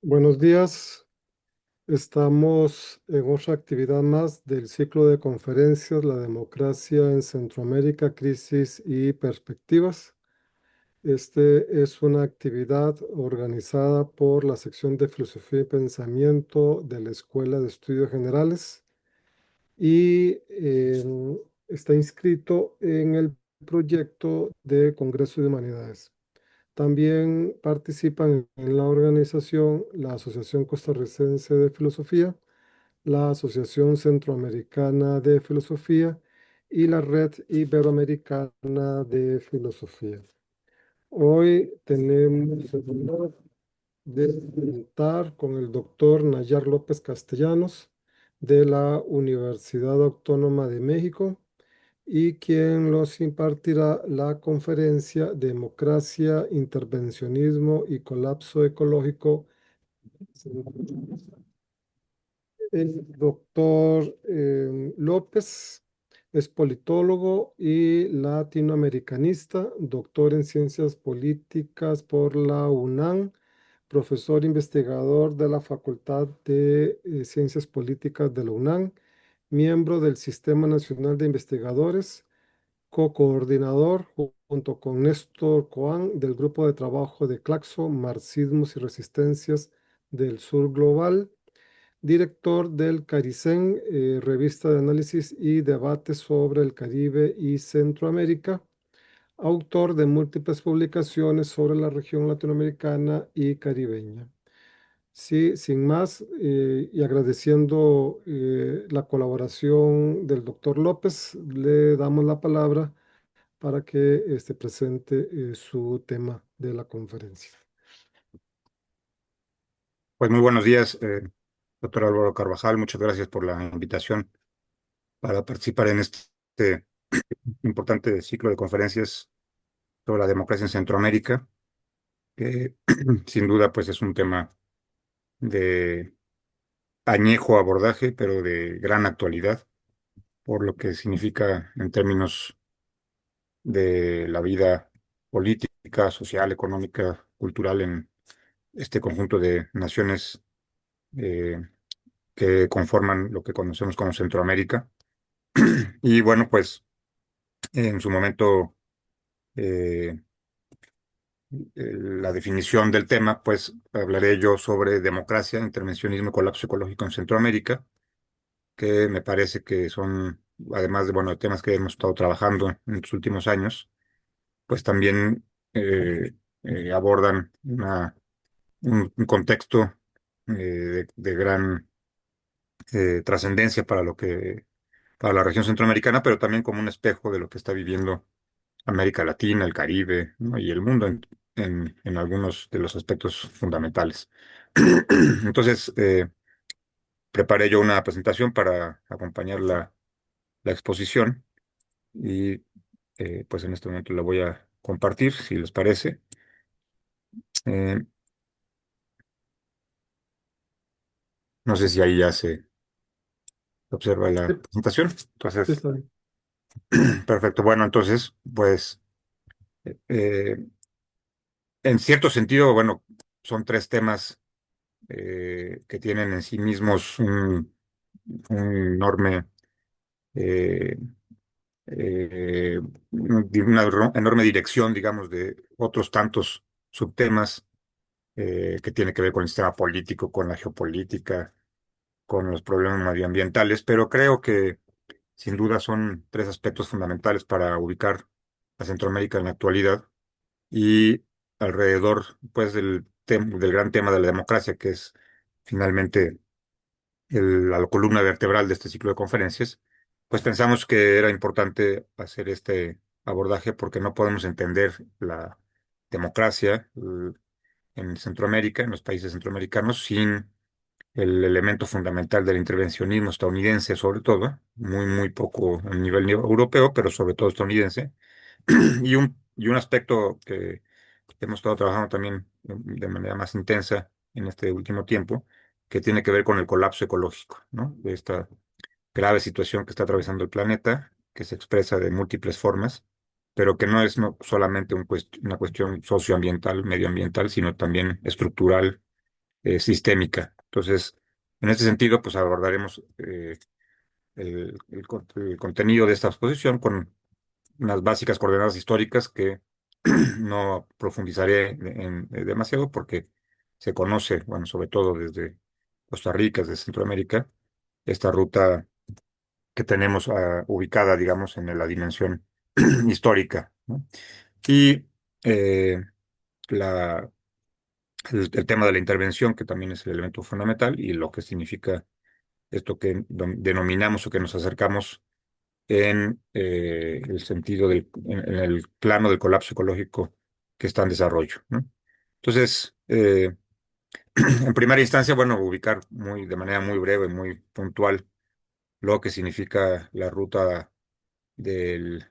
Buenos días, estamos en otra actividad más del ciclo de conferencias La democracia en Centroamérica, crisis y perspectivas. Este es una actividad organizada por la sección de Filosofía y Pensamiento de la Escuela de Estudios Generales y está inscrito en el proyecto de Congreso de Humanidades. También participan en la organización la Asociación Costarricense de Filosofía, la Asociación Centroamericana de Filosofía y la Red Iberoamericana de Filosofía. Hoy tenemos el honor de presentar con el doctor Nayar López Castellanos de la Universidad Autónoma de México y quien los impartirá la conferencia Democracia, Intervencionismo y Colapso Ecológico. El doctor López es politólogo y latinoamericanista, doctor en ciencias políticas por la UNAM, profesor investigador de la Facultad de Ciencias Políticas de la UNAM, miembro del Sistema Nacional de Investigadores, co-coordinador junto con Néstor Coán del Grupo de Trabajo de Claxo, Marxismos y Resistencias del Sur Global, director del CARICEN, revista de análisis y debate sobre el Caribe y Centroamérica, autor de múltiples publicaciones sobre la región latinoamericana y caribeña. Sí, sin más, y agradeciendo la colaboración del doctor López, le damos la palabra para que presente su tema de la conferencia. Pues muy buenos días, doctor Álvaro Carvajal. Muchas gracias por la invitación para participar en este importante ciclo de conferencias sobre la democracia en Centroamérica, que sin duda pues es un tema de añejo abordaje, pero de gran actualidad, por lo que significa en términos de la vida política, social, económica, cultural en este conjunto de naciones eh, que conforman lo que conocemos como Centroamérica. Y bueno, pues en su momento eh, la definición del tema, pues hablaré yo sobre democracia, intervencionismo y colapso ecológico en Centroamérica, que me parece que son, además de, bueno, temas que hemos estado trabajando en los últimos años, pues también abordan un contexto de gran trascendencia para para la región centroamericana, pero también como un espejo de lo que está viviendo América Latina, el Caribe, ¿no? Y el mundo en algunos de los aspectos fundamentales. Entonces, preparé yo una presentación para acompañar la exposición y pues en este momento la voy a compartir, si les parece. Eh, no sé si ahí ya se observa Sí, la presentación. sí, Entonces, está bien. perfecto. Bueno, entonces, pues eh, en cierto sentido, bueno, son tres temas que tienen en sí mismos un enorme, eh, eh, enorme dirección, digamos, de otros tantos subtemas que tiene que ver con el sistema político, con la geopolítica, con los problemas medioambientales, pero creo que sin duda son tres aspectos fundamentales para ubicar a Centroamérica en la actualidad y alrededor, pues, del gran tema de la democracia, que es finalmente la columna vertebral de este ciclo de conferencias, pues pensamos que era importante hacer este abordaje porque no podemos entender la democracia en Centroamérica, en los países centroamericanos, sin el elemento fundamental del intervencionismo estadounidense, sobre todo, muy poco a nivel europeo, pero sobre todo estadounidense, y un aspecto que hemos estado trabajando también de manera más intensa en este último tiempo, que tiene que ver con el colapso ecológico, ¿no? De esta grave situación que está atravesando el planeta, que se expresa de múltiples formas, pero que no es no solamente una cuestión socioambiental, medioambiental, sino también estructural, sistémica. Entonces, en este sentido, pues abordaremos el contenido de esta exposición con unas básicas coordenadas históricas que no profundizaré en demasiado porque se conoce, bueno, sobre todo desde Costa Rica, desde Centroamérica, esta ruta que tenemos ubicada, digamos, en la dimensión histórica, ¿no? Y eh, la, el tema de la intervención, que también es el elemento fundamental, y lo que significa esto que denominamos o que nos acercamos en el sentido en el plano del colapso ecológico que está en desarrollo, ¿no? Entonces, en primera instancia, bueno, ubicar de manera muy breve, muy puntual, lo que significa la ruta del,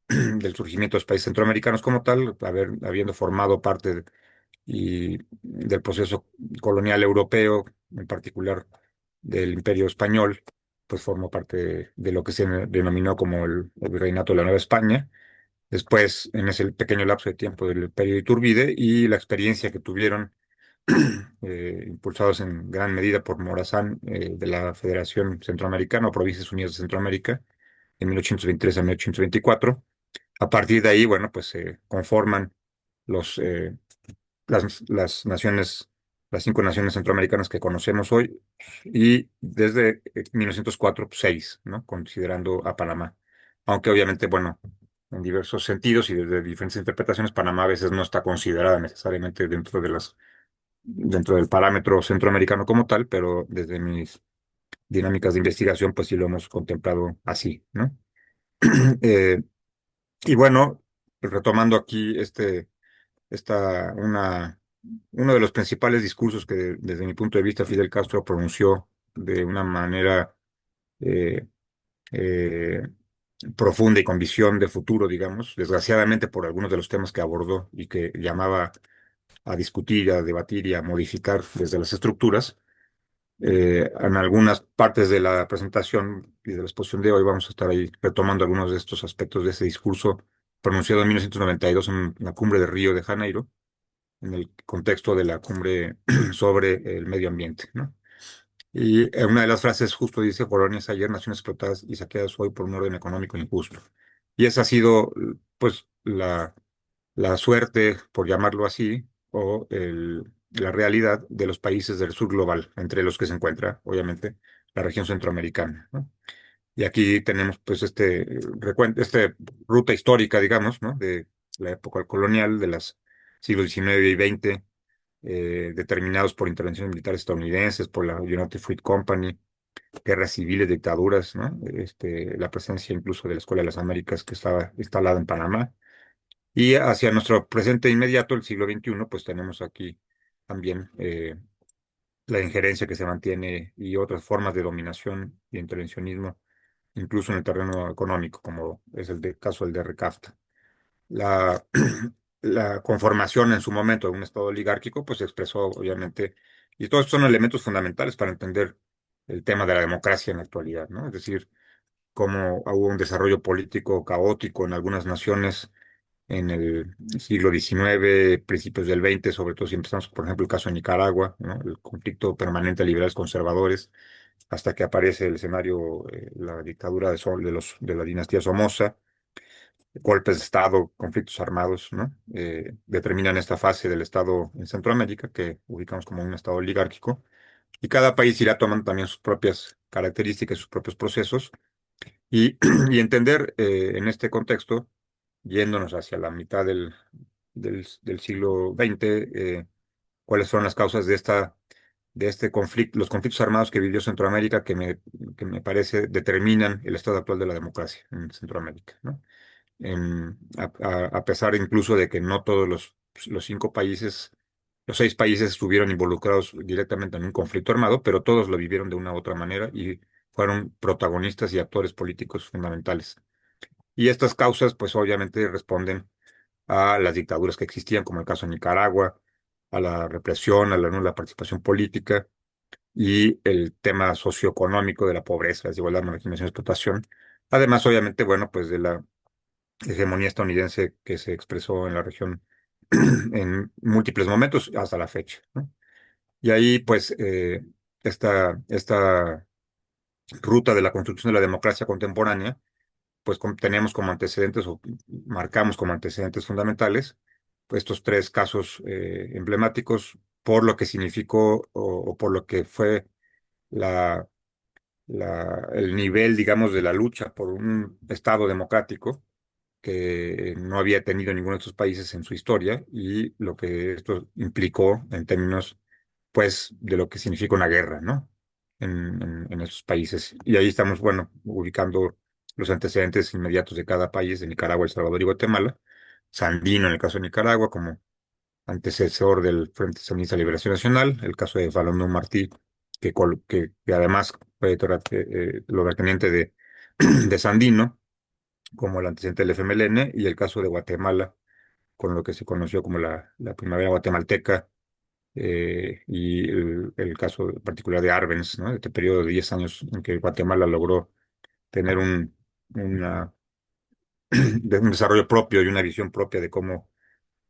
del surgimiento de los países centroamericanos como tal, habiendo formado parte y del proceso colonial europeo, en particular del Imperio Español, pues formó parte de lo que se denominó como el Virreinato de la Nueva España. Después, en ese pequeño lapso de tiempo del Imperio de Iturbide y la experiencia que tuvieron, impulsados en gran medida por Morazán, de la Federación Centroamericana o Provincias Unidas de Centroamérica, en 1823 a 1824. A partir de ahí, bueno, pues se conforman los, las naciones, las 5 naciones centroamericanas que conocemos hoy, y desde 1904, pues, 6, ¿no? Considerando a Panamá. Aunque obviamente, bueno, en diversos sentidos y desde diferentes interpretaciones, Panamá a veces no está considerada necesariamente dentro del parámetro centroamericano como tal, pero desde mis dinámicas de investigación, pues sí lo hemos contemplado así, ¿no? Eh, y bueno, retomando aquí uno de los principales discursos que desde mi punto de vista Fidel Castro pronunció de una manera eh, eh, profunda y con visión de futuro, digamos, desgraciadamente por algunos de los temas que abordó y que llamaba a discutir, a debatir y a modificar desde las estructuras. En algunas partes de la presentación y de la exposición de hoy vamos a estar ahí retomando algunos de estos aspectos de ese discurso pronunciado en 1992 en la cumbre de Río de Janeiro, en el contexto de la cumbre sobre el medio ambiente, ¿no? Y una de las frases justo dice: colonias ayer, naciones explotadas y saqueadas hoy por un orden económico injusto. Y esa ha sido, pues, la suerte, por llamarlo así, o la realidad de los países del sur global, entre los que se encuentra, obviamente, la región centroamericana, ¿no? Y aquí tenemos, pues, este ruta histórica, digamos, ¿no? De la época colonial, de los siglos XIX y XX, determinados por intervenciones militares estadounidenses, por la United Fruit Company, guerras civiles, dictaduras, ¿no? La presencia incluso de la Escuela de las Américas que estaba instalada en Panamá. Y hacia nuestro presente inmediato, el siglo XXI, pues tenemos aquí también la injerencia que se mantiene y otras formas de dominación y intervencionismo, incluso en el terreno económico, como es caso del de RECAFTA. La, la conformación en su momento de un Estado oligárquico, pues se expresó obviamente, y todos estos son elementos fundamentales para entender el tema de la democracia en la actualidad, ¿no? Es decir, cómo hubo un desarrollo político caótico en algunas naciones en el siglo XIX, principios del XX, sobre todo si empezamos, por ejemplo, el caso de Nicaragua, ¿no? El conflicto permanente de liberales conservadores, hasta que aparece el escenario, la dictadura de la dinastía Somoza, golpes de Estado, conflictos armados, ¿no? Determinan esta fase del Estado en Centroamérica, que ubicamos como un Estado oligárquico, y cada país irá tomando también sus propias características, sus propios procesos, y, y entender en este contexto, yéndonos hacia la mitad del siglo XX, cuáles son las causas de este conflicto, los conflictos armados que vivió Centroamérica, que me parece determinan el estado actual de la democracia en Centroamérica, ¿no? A pesar incluso de que no todos los 5 países, los 6 países estuvieron involucrados directamente en un conflicto armado, pero todos lo vivieron de una u otra manera y fueron protagonistas y actores políticos fundamentales. Y estas causas, pues obviamente responden a las dictaduras que existían, como el caso de Nicaragua, a la represión, a la nula participación política y el tema socioeconómico de la pobreza, la desigualdad, marginación y explotación. Además, obviamente, bueno, pues de la hegemonía estadounidense que se expresó en la región en múltiples momentos hasta la fecha, ¿no? Y ahí, pues, esta ruta de la construcción de la democracia contemporánea, pues tenemos como antecedentes o marcamos como antecedentes fundamentales pues, estos tres casos emblemáticos por lo que significó o por lo que fue la, el nivel, digamos, de la lucha por un Estado democrático que no había tenido ninguno de estos países en su historia y lo que esto implicó en términos, pues, de lo que significa una guerra, ¿no? En estos países. Y ahí estamos, bueno, ubicando los antecedentes inmediatos de cada país, de Nicaragua, El Salvador y Guatemala. Sandino, en el caso de Nicaragua, como antecesor del Frente Sandinista de Liberación Nacional, el caso de Falondón Martí, que además fue lugarteniente de Sandino, como el antecedente del FMLN, y el caso de Guatemala, con lo que se conoció como la primavera guatemalteca, y el caso particular de Arbenz, ¿no? Este periodo de 10 años en que Guatemala logró tener una, de un desarrollo propio y una visión propia de cómo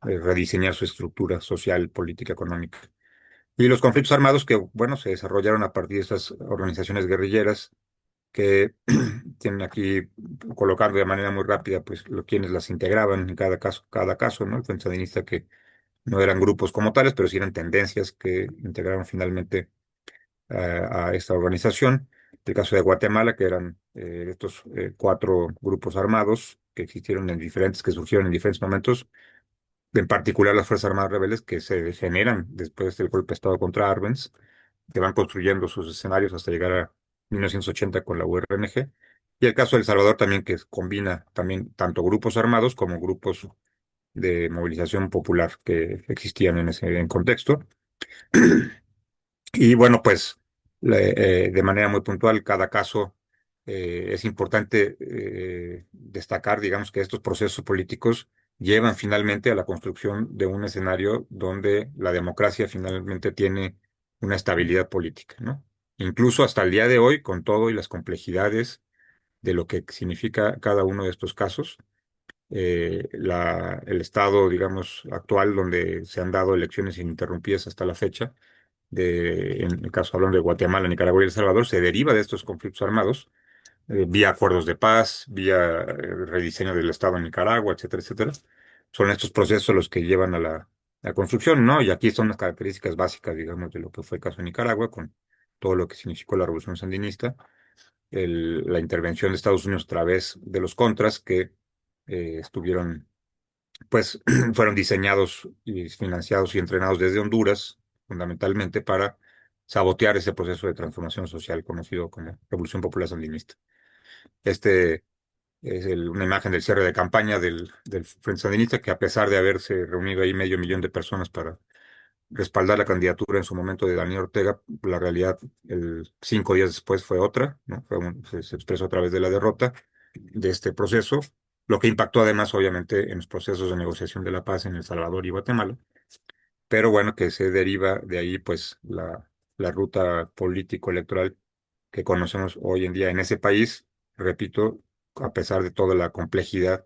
rediseñar su estructura social, política, económica. Y los conflictos armados que, bueno, se desarrollaron a partir de estas organizaciones guerrilleras que tienen aquí colocando de manera muy rápida, pues, quienes las integraban en cada caso, ¿no? El Frente Sandinista que no eran grupos como tales, pero sí eran tendencias que integraron finalmente a esta organización. El caso de Guatemala, que eran estos cuatro grupos armados que existieron que surgieron en diferentes momentos, en particular las Fuerzas Armadas Rebeldes que se generan después del golpe de Estado contra Arbenz, que van construyendo sus escenarios hasta llegar a 1980 con la URNG. Y el caso de El Salvador también, que combina también tanto grupos armados como grupos de movilización popular que existían en ese contexto. Y bueno, pues de manera muy puntual, cada caso es importante destacar, digamos, que estos procesos políticos llevan finalmente a la construcción de un escenario donde la democracia finalmente tiene una estabilidad política, ¿no? Incluso hasta el día de hoy, con todo y las complejidades de lo que significa cada uno de estos casos, el estado, digamos, actual donde se han dado elecciones ininterrumpidas hasta la fecha en el caso hablando de Guatemala, Nicaragua y El Salvador, se deriva de estos conflictos armados, vía acuerdos de paz, vía rediseño del Estado en Nicaragua, etcétera, etcétera. Son estos procesos los que llevan a la construcción, ¿no? Y aquí son las características básicas, digamos, de lo que fue el caso de Nicaragua, con todo lo que significó la revolución sandinista, la intervención de Estados Unidos a través de los contras que estuvieron pues fueron diseñados y financiados y entrenados desde Honduras, fundamentalmente para sabotear ese proceso de transformación social conocido como Revolución Popular Sandinista. Este es una imagen del cierre de campaña del Frente Sandinista, que a pesar de haberse reunido ahí 500,000 de personas para respaldar la candidatura en su momento de Daniel Ortega, la realidad 5 días después fue otra, ¿no? Se expresó a través de la derrota de este proceso, lo que impactó además obviamente en los procesos de negociación de la paz en El Salvador y Guatemala, pero bueno, que se deriva de ahí pues la ruta político-electoral que conocemos hoy en día en ese país, repito, a pesar de toda la complejidad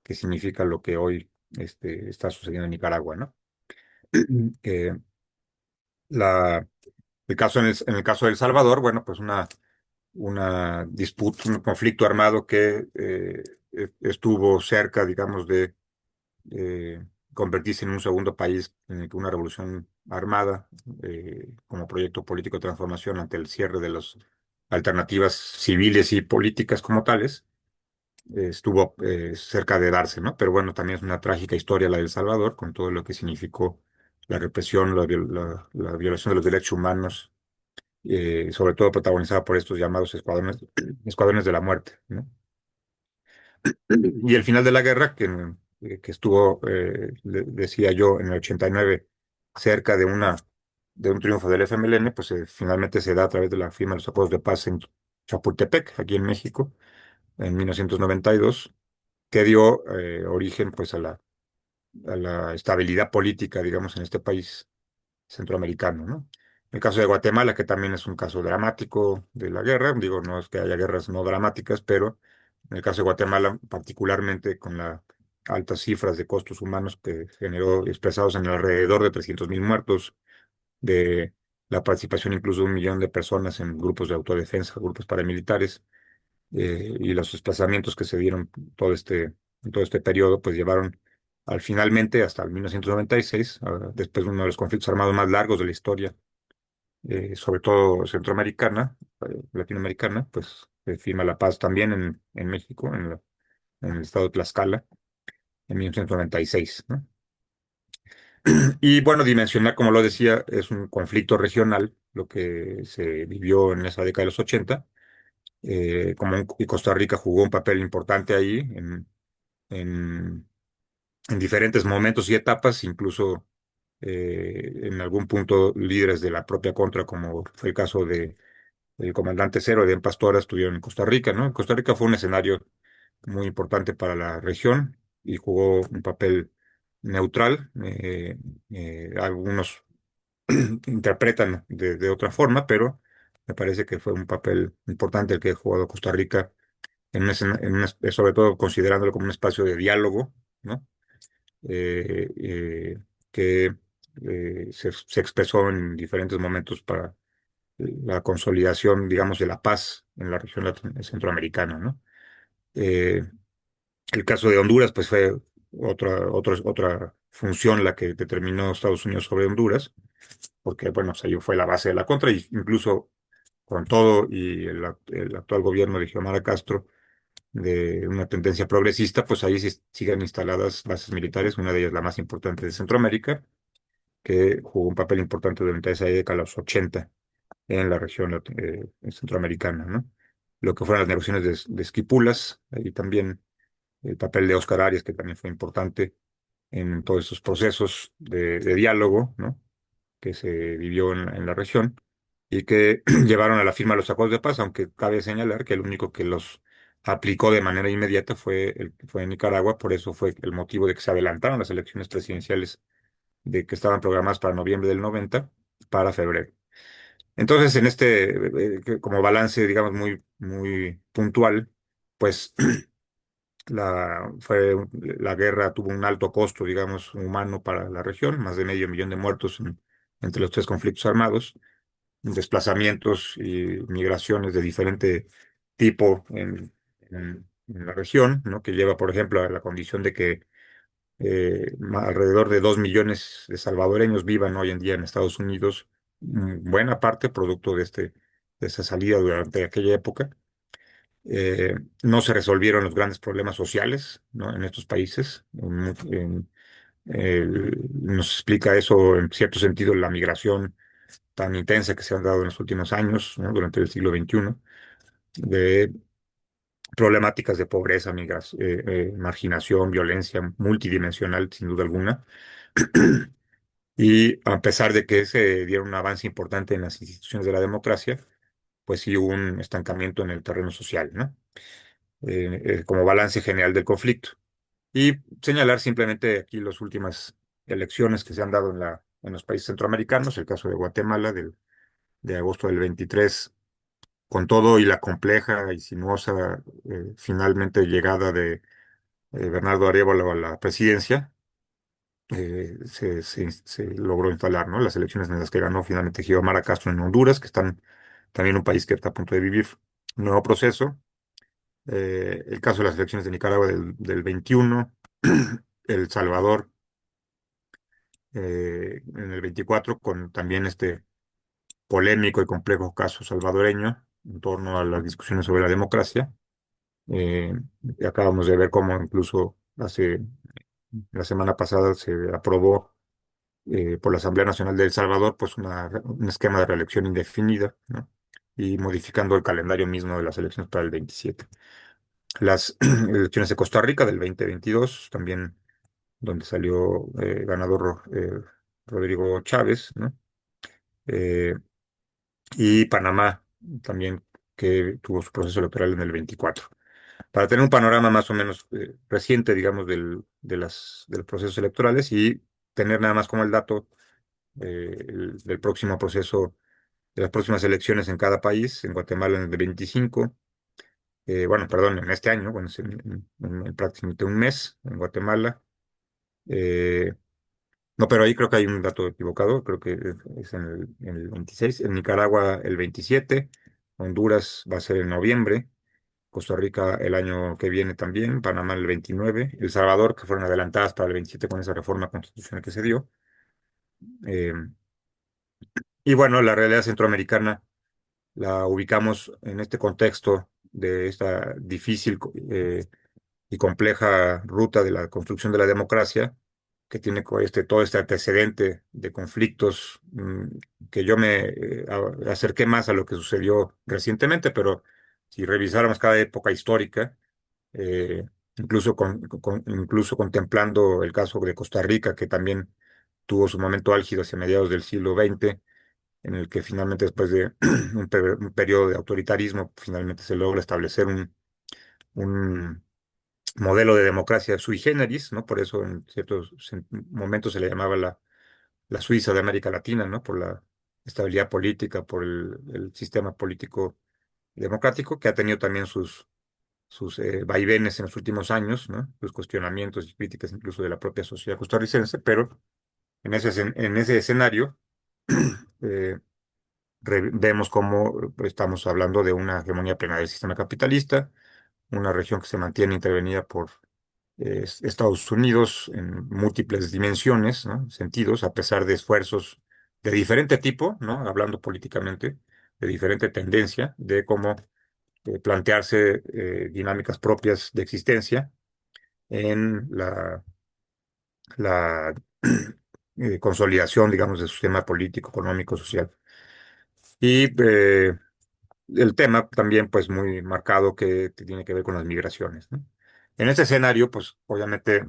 que significa lo que hoy está sucediendo en Nicaragua, ¿no? Que la, en el caso de El Salvador, bueno, pues una disputa, un conflicto armado que estuvo cerca, digamos, de convertirse en un segundo país en el que una revolución armada, como proyecto político de transformación ante el cierre de las alternativas civiles y políticas como tales, estuvo cerca de darse, ¿no? Pero bueno, también es una trágica historia la de El Salvador, con todo lo que significó la represión, la violación de los derechos humanos, sobre todo protagonizada por estos llamados escuadrones de la muerte, ¿no? Y el final de la guerra, que estuvo, decía yo, en el 89, cerca de un triunfo del FMLN, pues finalmente se da a través de la firma de los acuerdos de paz en Chapultepec, aquí en México, en 1992, que dio origen pues a la estabilidad política, digamos, en este país centroamericano, ¿no? El caso de Guatemala, que también es un caso dramático de la guerra, digo, no es que haya guerras no dramáticas, pero en el caso de Guatemala, particularmente con las altas cifras de costos humanos que generó expresados en alrededor de 300,000 muertos, de la participación incluso de 1 millón de personas en grupos de autodefensa, grupos paramilitares, y los desplazamientos que se dieron todo este periodo, pues llevaron al finalmente hasta el 1996, después de uno de los conflictos armados más largos de la historia, sobre todo centroamericana, latinoamericana, pues firma la paz también en México, en el estado de Tlaxcala, en 1996, ¿no? Y bueno, dimensionar, como lo decía, es un conflicto regional, lo que se vivió en esa década de los 80, y Costa Rica jugó un papel importante ahí en, en diferentes momentos y etapas, incluso en algún punto líderes de la propia contra, como fue el caso de el comandante Cero de Pastora, estuvieron en Costa Rica, ¿no? Costa Rica fue un escenario muy importante para la región y jugó un papel neutral. Algunos interpretan de otra forma, pero me parece que fue un papel importante el que ha jugado Costa Rica sobre todo considerándolo como un espacio de diálogo, ¿no? Eh, eh, que se expresó en diferentes momentos para la consolidación, digamos, de la paz en la región centroamericana, ¿no? Eh, el caso de Honduras, pues fue otra función la que determinó Estados Unidos sobre Honduras, porque, bueno, pues, ahí fue la base de la contra, y incluso con todo y el actual gobierno de Xiomara Castro, de una tendencia progresista, pues ahí siguen instaladas bases militares, una de ellas la más importante de Centroamérica, que jugó un papel importante durante esa década, los 80, en la región centroamericana, ¿no? Lo que fueron las negociaciones de Esquipulas, y también el papel de Oscar Arias, que también fue importante en todos esos procesos de diálogo, ¿no? Que se vivió en la región y que llevaron a la firma de los acuerdos de paz, aunque cabe señalar que el único que los aplicó de manera inmediata fue Nicaragua. Por eso fue el motivo de que se adelantaron las elecciones presidenciales de que estaban programadas para noviembre del 90 para febrero. Entonces, como balance, digamos, muy puntual, pues la guerra tuvo un alto costo, digamos, humano para la región, más de medio millón de muertos entre los tres conflictos armados, desplazamientos y migraciones de diferente tipo en la región, ¿no? Que lleva, por ejemplo, a la condición de que alrededor de 2 millones de salvadoreños vivan hoy en día en Estados Unidos, buena parte producto de esa salida durante aquella época. No se resolvieron los grandes problemas sociales, ¿no? En estos países. Nos explica eso, en cierto sentido, la migración tan intensa que se han dado en los últimos años, ¿no? Durante el siglo XXI, de problemáticas de pobreza, marginación, violencia multidimensional, sin duda alguna. Y a pesar de que se diera un avance importante en las instituciones de la democracia, pues sí hubo un estancamiento en el terreno social, ¿no? Como balance general del conflicto. Y señalar simplemente aquí las últimas elecciones que se han dado en los países centroamericanos, el caso de Guatemala de agosto del 23, con todo y la compleja y sinuosa finalmente llegada de Bernardo Arévalo a la presidencia. Se logró instalar, ¿no? Las elecciones en las que ganó finalmente Xiomara Castro en Honduras, que están también un país que está a punto de vivir un nuevo proceso. El caso de las elecciones de Nicaragua del 21, El Salvador en el 24, con también este polémico y complejo caso salvadoreño en torno a las discusiones sobre la democracia. Eh, y acabamos de ver cómo incluso la semana pasada se aprobó por la Asamblea Nacional de El Salvador, pues un esquema de reelección indefinida, ¿no? Y modificando el calendario mismo de las elecciones para el 27. Las elecciones de Costa Rica del 2022, también donde salió ganador Rodrigo Chávez, ¿no? Eh, y Panamá también, que tuvo su proceso electoral en el 24. Para tener un panorama más o menos reciente, digamos, de los procesos electorales, y tener nada más como el dato del próximo proceso, de las próximas elecciones en cada país. En Guatemala en el 25, bueno, perdón, en este año, bueno, es en prácticamente un mes en Guatemala. eh, No, pero ahí creo que hay un dato equivocado, creo que es en el 26, en Nicaragua el 27, Honduras va a ser en noviembre, Costa Rica el año que viene también, Panamá el 29, El Salvador, que fueron adelantadas para el 27 con esa reforma constitucional que se dio. Eh, y bueno, la realidad centroamericana la ubicamos en este contexto de esta difícil y compleja ruta de la construcción de la democracia, que tiene todo este antecedente de conflictos, que yo me acerqué más a lo que sucedió recientemente, pero si revisáramos cada época histórica, eh, incluso contemplando el caso de Costa Rica, que también tuvo su momento álgido hacia mediados del siglo XX, en el que finalmente después de un periodo de autoritarismo, finalmente se logra establecer un modelo de democracia sui generis, ¿no? Por eso en ciertos momentos se le llamaba la Suiza de América Latina, ¿no? Por la estabilidad política, por el sistema político democrático, que ha tenido también sus vaivenes en los últimos años, ¿no? Sus cuestionamientos y críticas incluso de la propia sociedad costarricense, pero en ese escenario eh, vemos cómo estamos hablando de una hegemonía plena del sistema capitalista, una región que se mantiene intervenida por Estados Unidos en múltiples dimensiones, ¿no? Sentidos, a pesar de esfuerzos de diferente tipo, ¿no? Hablando políticamente, de diferente tendencia, de cómo plantearse dinámicas propias de existencia en la consolidación, digamos, de su sistema político, económico, social. Y el tema también, pues, muy marcado que tiene que ver con las migraciones, ¿no? En este escenario, pues, obviamente,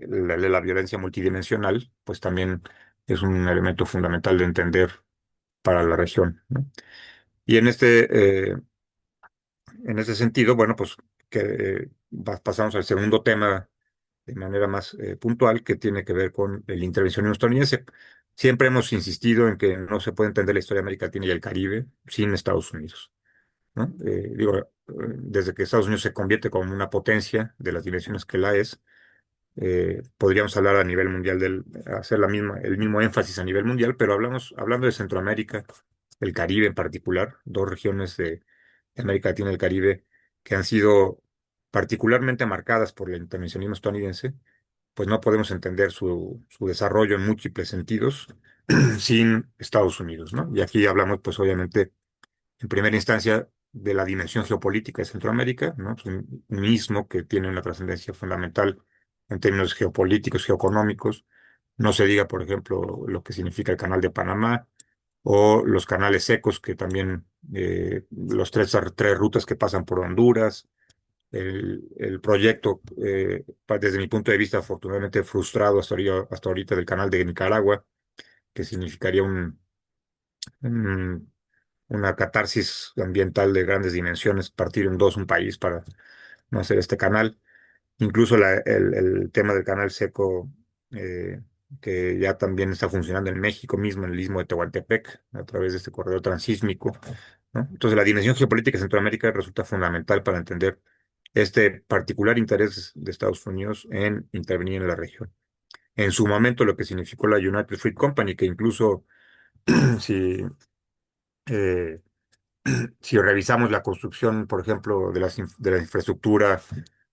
la violencia multidimensional, pues, también es un elemento fundamental de entender para la región, ¿no? Y en este sentido, bueno, pues, que pasamos al segundo tema de manera más puntual, que tiene que ver con el intervencionismo estadounidense. Siempre hemos insistido en que no se puede entender la historia de América Latina y el Caribe sin Estados Unidos, ¿no? Desde que Estados Unidos se convierte como una potencia de las dimensiones que la es, podríamos hablar a nivel mundial hacer el mismo énfasis a nivel mundial, pero hablando de Centroamérica, el Caribe en particular, dos regiones de América Latina y el Caribe que han sido particularmente marcadas por el intervencionismo estadounidense, pues no podemos entender su desarrollo en múltiples sentidos sin Estados Unidos, ¿no? Y aquí hablamos, pues obviamente, en primera instancia, de la dimensión geopolítica de Centroamérica, ¿no? Pues un istmo que tiene una trascendencia fundamental en términos geopolíticos, geoeconómicos. No se diga, por ejemplo, lo que significa el Canal de Panamá o los canales secos, que también, los tres rutas que pasan por Honduras, el proyecto, desde mi punto de vista, afortunadamente frustrado hasta ahorita del Canal de Nicaragua, que significaría un una catarsis ambiental de grandes dimensiones, partir en dos un país para no hacer este canal. Incluso el tema del canal seco, eh, que ya también está funcionando en México mismo, en el istmo de Tehuantepec, a través de este corredor transísmico, ¿no? Entonces, la dimensión geopolítica de Centroamérica resulta fundamental para entender este particular interés de Estados Unidos en intervenir en la región. En su momento, lo que significó la United Fruit Company, que incluso si eh, si revisamos la construcción, por ejemplo, de la infraestructura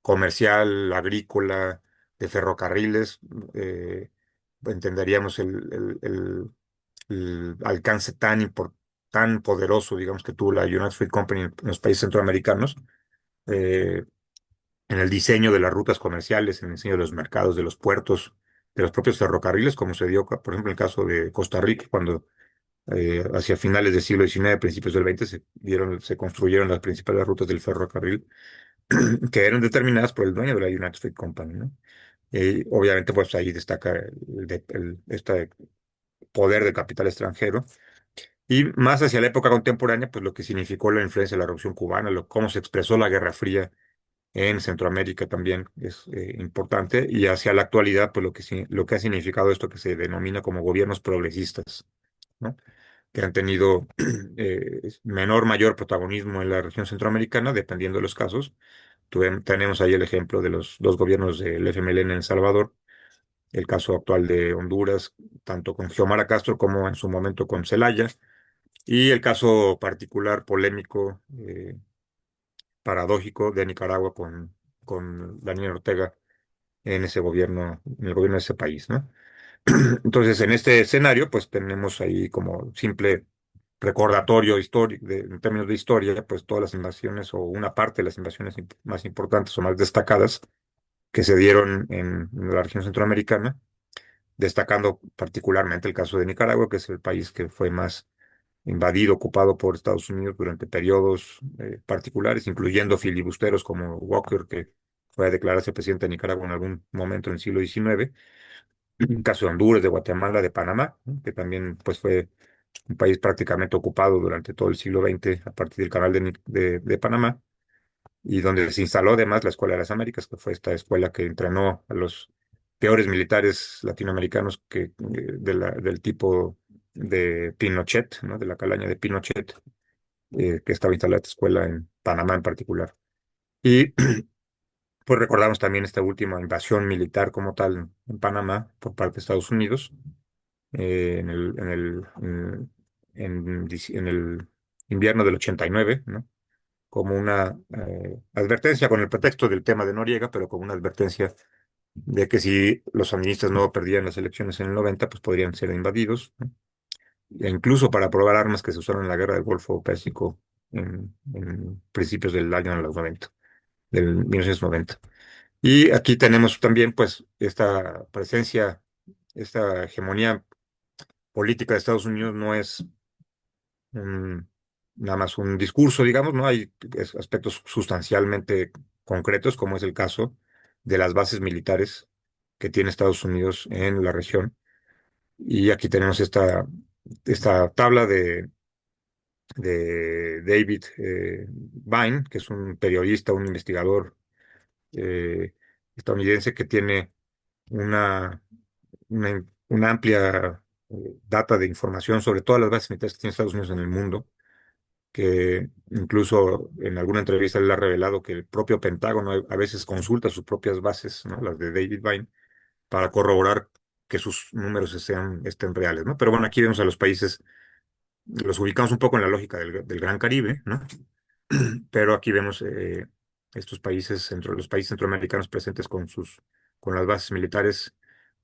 comercial, agrícola, de ferrocarriles, entenderíamos el alcance tan poderoso, digamos, que tuvo la United Fruit Company en los países centroamericanos, eh, en el diseño de las rutas comerciales, en el diseño de los mercados, de los puertos, de los propios ferrocarriles, como se dio, por ejemplo, en el caso de Costa Rica, cuando hacia finales del siglo XIX, principios del XX, se construyeron las principales rutas del ferrocarril que eran determinadas por el dueño de la United Fruit Company, ¿no? Obviamente, pues ahí destaca este poder de capital extranjero. Y más hacia la época contemporánea, pues lo que significó la influencia de la Revolución Cubana, cómo se expresó la Guerra Fría en Centroamérica también es importante. Y hacia la actualidad, pues lo que ha significado esto que se denomina como gobiernos progresistas, ¿no? Que han tenido mayor protagonismo en la región centroamericana, dependiendo de los casos. Tenemos ahí el ejemplo de los dos gobiernos del FMLN en El Salvador, el caso actual de Honduras, tanto con Xiomara Castro como en su momento con Zelaya, y el caso particular polémico, paradójico de Nicaragua con Daniel Ortega en ese gobierno, en el gobierno de ese país, ¿no? Entonces, en este escenario, pues tenemos ahí como simple recordatorio histórico, en términos de historia, pues todas las invasiones o una parte de las invasiones más importantes o más destacadas que se dieron en la región centroamericana, destacando particularmente el caso de Nicaragua, que es el país que fue más invadido, ocupado por Estados Unidos durante periodos particulares, incluyendo filibusteros como Walker, que fue a declararse presidente de Nicaragua en algún momento en el siglo XIX, el caso de Honduras, de Guatemala, de Panamá, ¿no? Que también pues fue un país prácticamente ocupado durante todo el siglo XX a partir del canal de Panamá, y donde se instaló además la Escuela de las Américas, que fue esta escuela que entrenó a los peores militares latinoamericanos del tipo de Pinochet, ¿no? De la calaña de Pinochet, que estaba instalada esta escuela en Panamá en particular. Y pues recordamos también esta última invasión militar como tal en Panamá por parte de Estados Unidos, en el invierno del 89, ¿no? Como una advertencia con el pretexto del tema de Noriega, pero como una advertencia de que si los sandinistas no perdían las elecciones en el 90, pues podrían ser invadidos, ¿no? E incluso para probar armas que se usaron en la guerra del Golfo Pérsico en principios del año de los 90, del 1990. Y aquí tenemos también, pues, esta presencia, esta hegemonía política de Estados Unidos no es un- nada más un discurso, digamos, ¿no? Hay aspectos sustancialmente concretos, como es el caso de las bases militares que tiene Estados Unidos en la región. Y aquí tenemos esta tabla de David Vine, que es un periodista, un investigador estadounidense que tiene una, una amplia data de información sobre todas las bases militares que tiene Estados Unidos en el mundo, que incluso en alguna entrevista él ha revelado que el propio Pentágono a veces consulta sus propias bases, ¿no? Las de David Vine, para corroborar que sus números estén reales, ¿no? Pero bueno, aquí vemos a los países, los ubicamos un poco en la lógica del Gran Caribe, ¿no? Pero aquí vemos estos países, los países centroamericanos presentes con las bases militares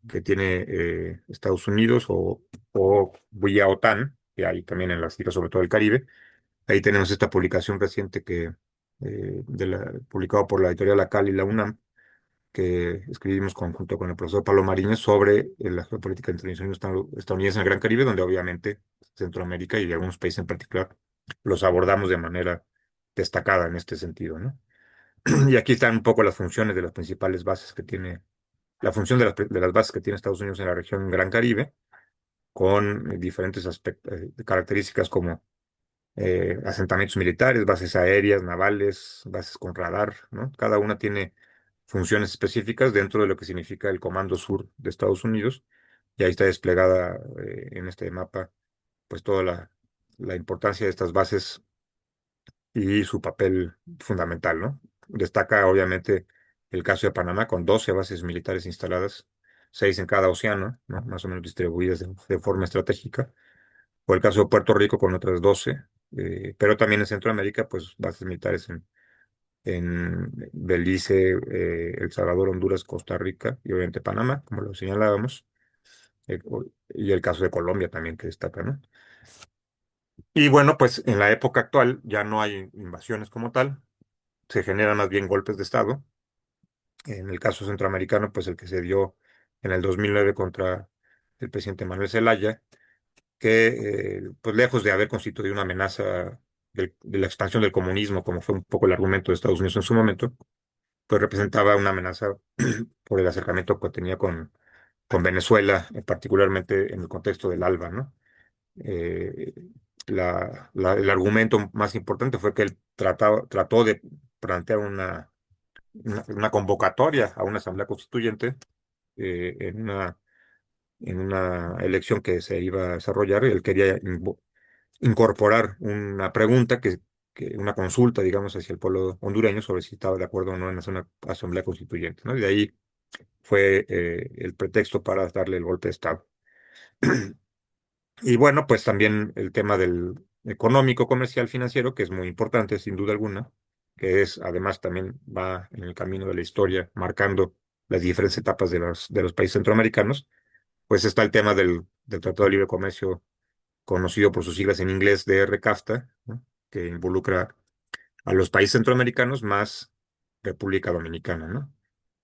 que tiene Estados Unidos o vía OTAN, que hay también en las islas, sobre todo el Caribe. Ahí tenemos esta publicación reciente publicado por la editorial La Cal y la UNAM, que escribimos junto con el profesor Pablo Mariñez sobre la geopolítica internacional estadounidense en el Gran Caribe, donde obviamente Centroamérica y algunos países en particular los abordamos de manera destacada en este sentido, ¿no? Y aquí están un poco las funciones de las principales bases que tiene, la función de las bases que tiene Estados Unidos en la región Gran Caribe, con diferentes aspectos, características como asentamientos militares, bases aéreas, navales, bases con radar, ¿no? Cada una tiene funciones específicas dentro de lo que significa el Comando Sur de Estados Unidos, y ahí está desplegada en este mapa, pues toda la importancia de estas bases y su papel fundamental, ¿no? Destaca obviamente el caso de Panamá con 12 bases militares instaladas, 6 en cada océano, ¿no? Más o menos distribuidas de forma estratégica, o el caso de Puerto Rico con otras 12, pero también en Centroamérica, pues bases militares en Belice, El Salvador, Honduras, Costa Rica y obviamente Panamá, como lo señalábamos, y el caso de Colombia también que destaca, ¿no? Y bueno, pues en la época actual ya no hay invasiones como tal, se generan más bien golpes de Estado. En el caso centroamericano, pues el que se dio en el 2009 contra el presidente Manuel Zelaya, que pues lejos de haber constituido una amenaza de la expansión del comunismo, como fue un poco el argumento de Estados Unidos en su momento, pues representaba una amenaza por el acercamiento que tenía con Venezuela, particularmente en el contexto del ALBA, ¿no? Eh, el argumento más importante fue que él trató de plantear una convocatoria a una asamblea constituyente eh, en una, en una elección que se iba a desarrollar. Él quería incorporar una pregunta, una consulta, digamos, hacia el pueblo hondureño sobre si estaba de acuerdo o no en hacer una asamblea constituyente, ¿no? Y de ahí fue el pretexto para darle el golpe de Estado. Y bueno, pues también el tema del económico, comercial, financiero, que es muy importante, sin duda alguna, que es además también va en el camino de la historia, marcando las diferentes etapas de los países centroamericanos, pues está el tema del Tratado de Libre Comercio, conocido por sus siglas en inglés de RCAFTA, ¿no? Que involucra a los países centroamericanos más República Dominicana, ¿no?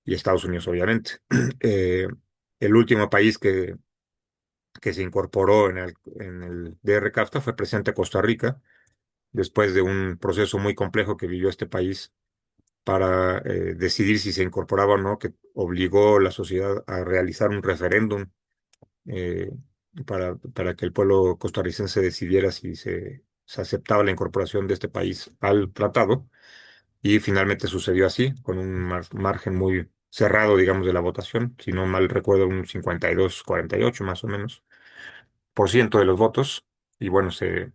Y Estados Unidos, obviamente. Eh, el último país que se incorporó en el DRCAFTA fue precisamente Costa Rica, después de un proceso muy complejo que vivió este país para decidir si se incorporaba o no, que obligó a la sociedad a realizar un referéndum eh, para que el pueblo costarricense decidiera si se aceptaba la incorporación de este país al tratado. Y finalmente sucedió así, con un margen muy cerrado, digamos, de la votación, si no mal recuerdo, un 52-48 más o menos por ciento de los votos. Y bueno, se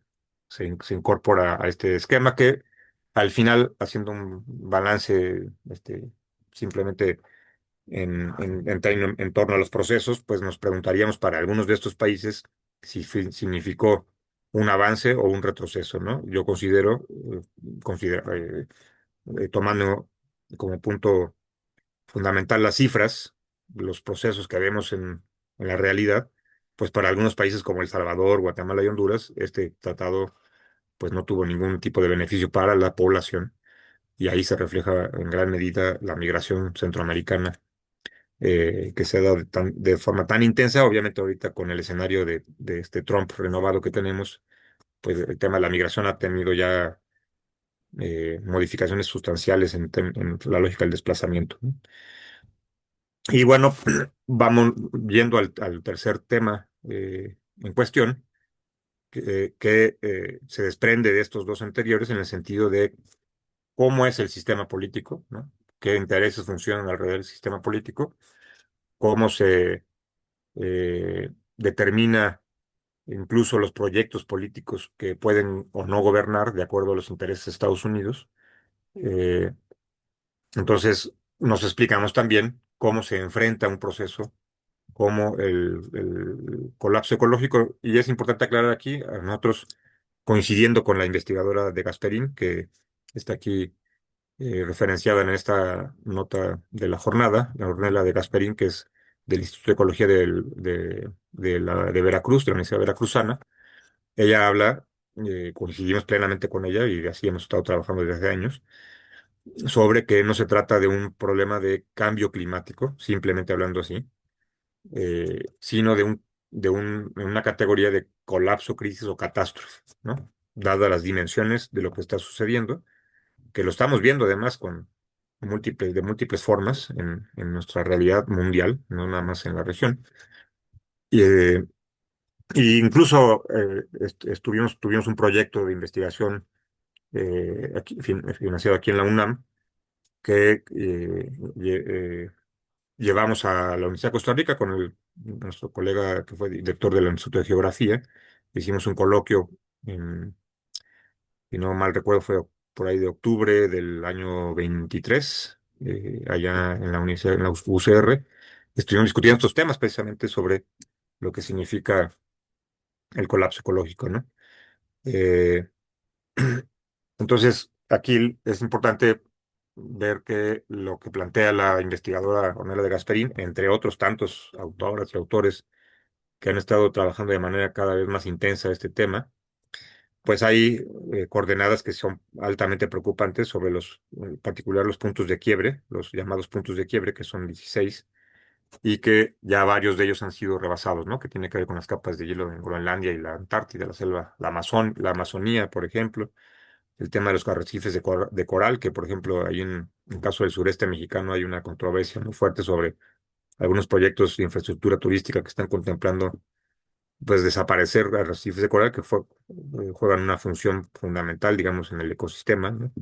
incorpora a este esquema que al final, haciendo un balance simplemente en torno a los procesos, pues nos preguntaríamos para algunos de estos países si significó un avance o un retroceso, ¿no? Yo tomando como punto fundamental las cifras, los procesos que vemos en la realidad, pues para algunos países como El Salvador, Guatemala y Honduras, este tratado pues no tuvo ningún tipo de beneficio para la población y ahí se refleja en gran medida la migración centroamericana que se ha dado de forma tan intensa, obviamente ahorita con el escenario de este Trump renovado que tenemos, pues el tema de la migración ha tenido ya modificaciones sustanciales en la lógica del desplazamiento, ¿no? Y bueno, vamos yendo al tercer tema en cuestión, que se desprende de estos dos anteriores en el sentido de cómo es el sistema político, ¿no? Qué intereses funcionan alrededor del sistema político, cómo se determina incluso los proyectos políticos que pueden o no gobernar de acuerdo a los intereses de Estados Unidos. Eh, entonces, nos explicamos también cómo se enfrenta un proceso como el colapso ecológico. Y es importante aclarar aquí, a nosotros coincidiendo con la investigadora de Gasperín, que está aquí referenciada en esta nota de la jornada, la Ornella de Gasperín, que es del Instituto de Ecología de Veracruz, de la Universidad Veracruzana. Ella habla, coincidimos plenamente con ella y así hemos estado trabajando desde hace años, sobre que no se trata de un problema de cambio climático, simplemente hablando así, sino una categoría de colapso, crisis o catástrofe, ¿no? Dadas las dimensiones de lo que está sucediendo, que lo estamos viendo además de múltiples formas en nuestra realidad mundial, no nada más en la región. Y, y incluso tuvimos un proyecto de investigación financiado aquí en la UNAM que llevamos a la Universidad de Costa Rica con nuestro colega que fue director del Instituto de Geografía. Hicimos un coloquio, si no mal recuerdo, fue por ahí de octubre del año 23, allá en la universidad, en la UCR. Estuvimos discutiendo estos temas precisamente sobre lo que significa el colapso ecológico, ¿no? Eh, entonces, aquí es importante ver que lo que plantea la investigadora Ornella de Gasperín, entre otros tantos autoras y autores que han estado trabajando de manera cada vez más intensa este tema, pues hay coordenadas que son altamente preocupantes sobre en particular los puntos de quiebre, los llamados puntos de quiebre, que son 16, y que ya varios de ellos han sido rebasados, ¿no? Que tiene que ver con las capas de hielo en Groenlandia y la Antártida, la selva, la Amazonía, por ejemplo, el tema de los arrecifes de coral, que por ejemplo, en caso del sureste mexicano hay una controversia muy fuerte sobre algunos proyectos de infraestructura turística que están contemplando pues desaparecer arrecifes de coral juegan una función fundamental, digamos, en el ecosistema, ¿no?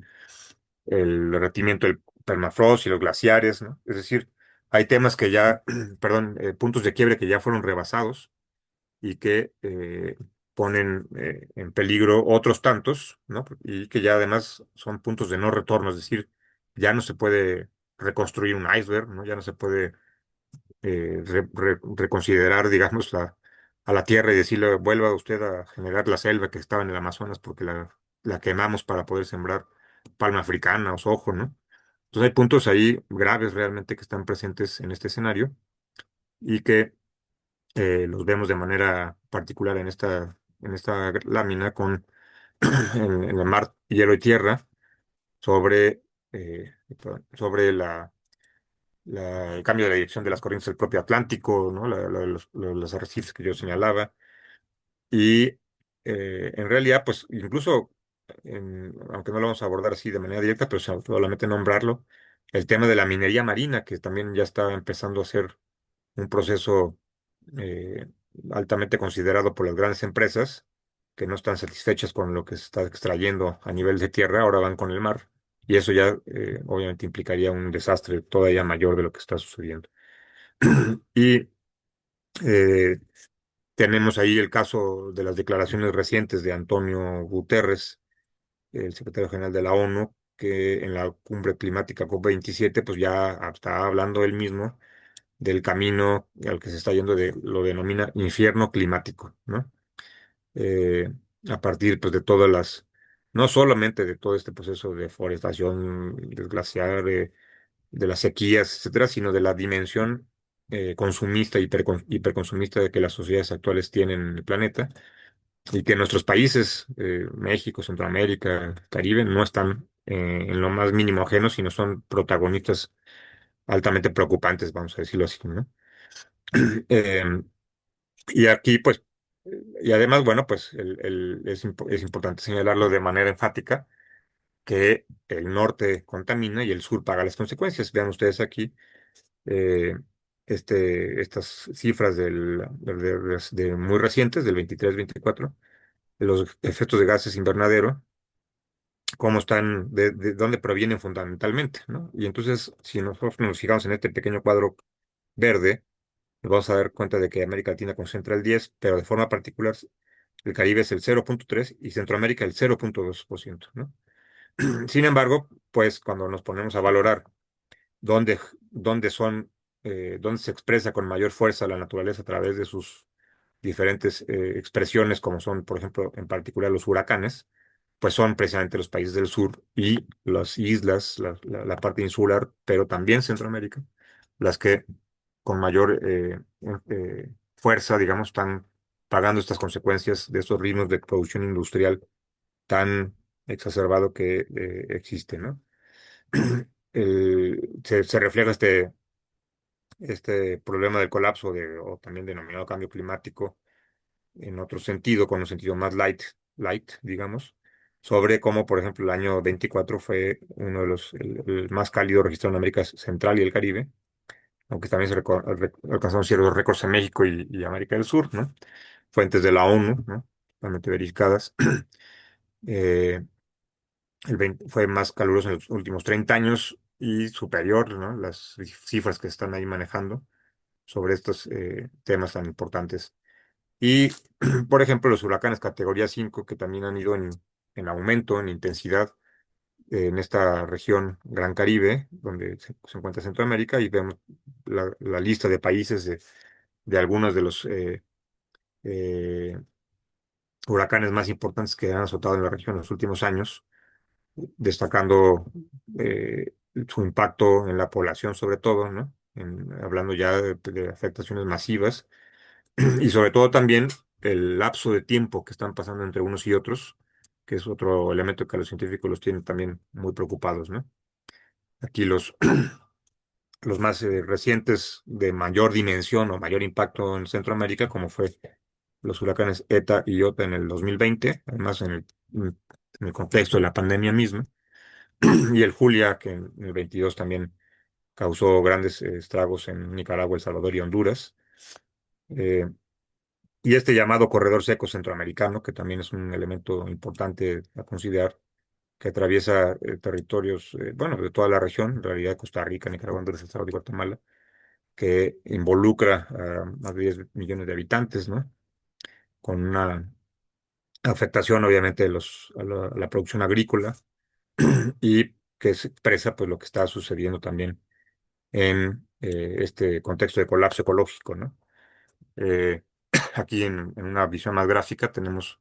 El derretimiento del permafrost y los glaciares, ¿no? Es decir, hay temas que ya, perdón, puntos de quiebre que ya fueron rebasados y que ponen en peligro otros tantos, ¿no? Y que ya además son puntos de no retorno, es decir, ya no se puede reconstruir un iceberg, ¿no? Ya no se puede reconsiderar, digamos, a la tierra y decirle, vuelva usted a generar la selva que estaba en el Amazonas porque la quemamos para poder sembrar palma africana o sojo, ¿no? Entonces hay puntos ahí graves realmente que están presentes en este escenario y que los vemos de manera particular en esta lámina con en el mar, hielo y tierra sobre, sobre el cambio de dirección de las corrientes del propio Atlántico, ¿no? Los arrecifes que yo señalaba. Y en realidad, pues incluso, aunque no lo vamos a abordar así de manera directa, pero solamente nombrarlo, el tema de la minería marina, que también ya está empezando a ser un proceso eh, altamente considerado por las grandes empresas, que no están satisfechas con lo que se está extrayendo a nivel de tierra, ahora van con el mar. Y eso ya obviamente implicaría un desastre todavía mayor de lo que está sucediendo. Y eh, tenemos ahí el caso de las declaraciones recientes de Antonio Guterres, el secretario general de la ONU, que en la cumbre climática COP27, pues ya está hablando él mismo del camino al que se está yendo, lo denomina infierno climático, ¿no? Eh, a partir pues de todas no solamente de todo este proceso de deforestación desglaciar, de las sequías, etcétera, sino de la dimensión consumista, hiperconsumista de que las sociedades actuales tienen en el planeta y que nuestros países, México, Centroamérica, Caribe, no están en lo más mínimo ajenos, sino son protagonistas altamente preocupantes, vamos a decirlo así, ¿no? Eh, y aquí, pues, y además, bueno, pues es importante señalarlo de manera enfática que el norte contamina y el sur paga las consecuencias. Vean ustedes aquí eh, estas cifras de muy recientes, del 23-24, de los efectos de gases invernadero, cómo están, de dónde provienen fundamentalmente, ¿no? Y entonces, si nosotros nos fijamos en este pequeño cuadro verde, nos vamos a dar cuenta de que América Latina concentra el 10, pero de forma particular el Caribe es el 0,3 y Centroamérica el 0,2%, ¿no? Sin embargo, pues cuando nos ponemos a valorar dónde, dónde son, dónde se expresa con mayor fuerza la naturaleza a través de sus diferentes expresiones, como son, por ejemplo, en particular los huracanes, pues son precisamente los países del sur y las islas, la parte insular, pero también Centroamérica, las que con mayor fuerza, digamos, están pagando estas consecuencias de estos ritmos de producción industrial tan exacerbado que existe, ¿no? Se refleja este problema del colapso o también denominado cambio climático en otro sentido, con un sentido más light, digamos, sobre cómo, por ejemplo, el año 24 fue uno de el más cálido registrado en América Central y el Caribe, aunque también alcanzaron ciertos récords en México y América del Sur, ¿no? Fuentes de la ONU, ¿no? Totalmente verificadas. Eh, fue más caluroso en los últimos 30 años y superior, ¿no? Las cifras que están ahí manejando sobre estos temas tan importantes. Y, por ejemplo, los huracanes categoría 5 que también han ido en aumento, en intensidad, en esta región Gran Caribe, donde se encuentra Centroamérica, y vemos la lista de países de algunos de los eh, huracanes más importantes que han azotado en la región en los últimos años, destacando su impacto en la población sobre todo, ¿no? Hablando ya de afectaciones masivas y sobre todo también el lapso de tiempo que están pasando entre unos y otros, que es otro elemento que a los científicos los tiene también muy preocupados, ¿no? Aquí los más recientes de mayor dimensión o mayor impacto en Centroamérica, como fue los huracanes ETA y IOTA en el 2020, además en el contexto de la pandemia misma, y el Julia, que en el 22 también causó grandes estragos en Nicaragua, El Salvador y Honduras. Eh, y este llamado corredor seco centroamericano, que también es un elemento importante a considerar, que atraviesa territorios, bueno, de toda la región, en realidad Costa Rica, Nicaragua, Honduras, El Salvador y Guatemala, que involucra a más de 10 millones de habitantes, ¿no? Con una afectación, obviamente, a la producción agrícola y que se expresa, pues, lo que está sucediendo también este contexto de colapso ecológico, ¿no? Eh, Aquí en una visión más gráfica tenemos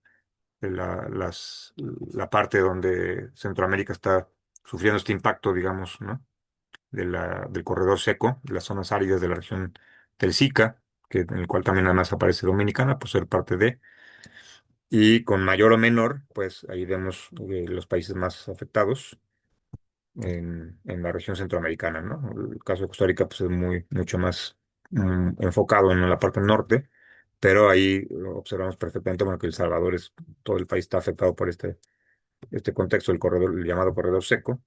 la parte donde Centroamérica está sufriendo este impacto, digamos, ¿no? Del corredor seco, de las zonas áridas de la región del SICA, en el cual también además aparece Dominicana, por ser parte de, y con mayor o menor, pues ahí vemos los países más afectados en la región centroamericana, ¿no? El caso de Costa Rica, pues es mucho más enfocado en la parte norte, pero ahí lo observamos perfectamente, bueno, que El Salvador todo el país está afectado por este contexto del corredor, el llamado corredor seco,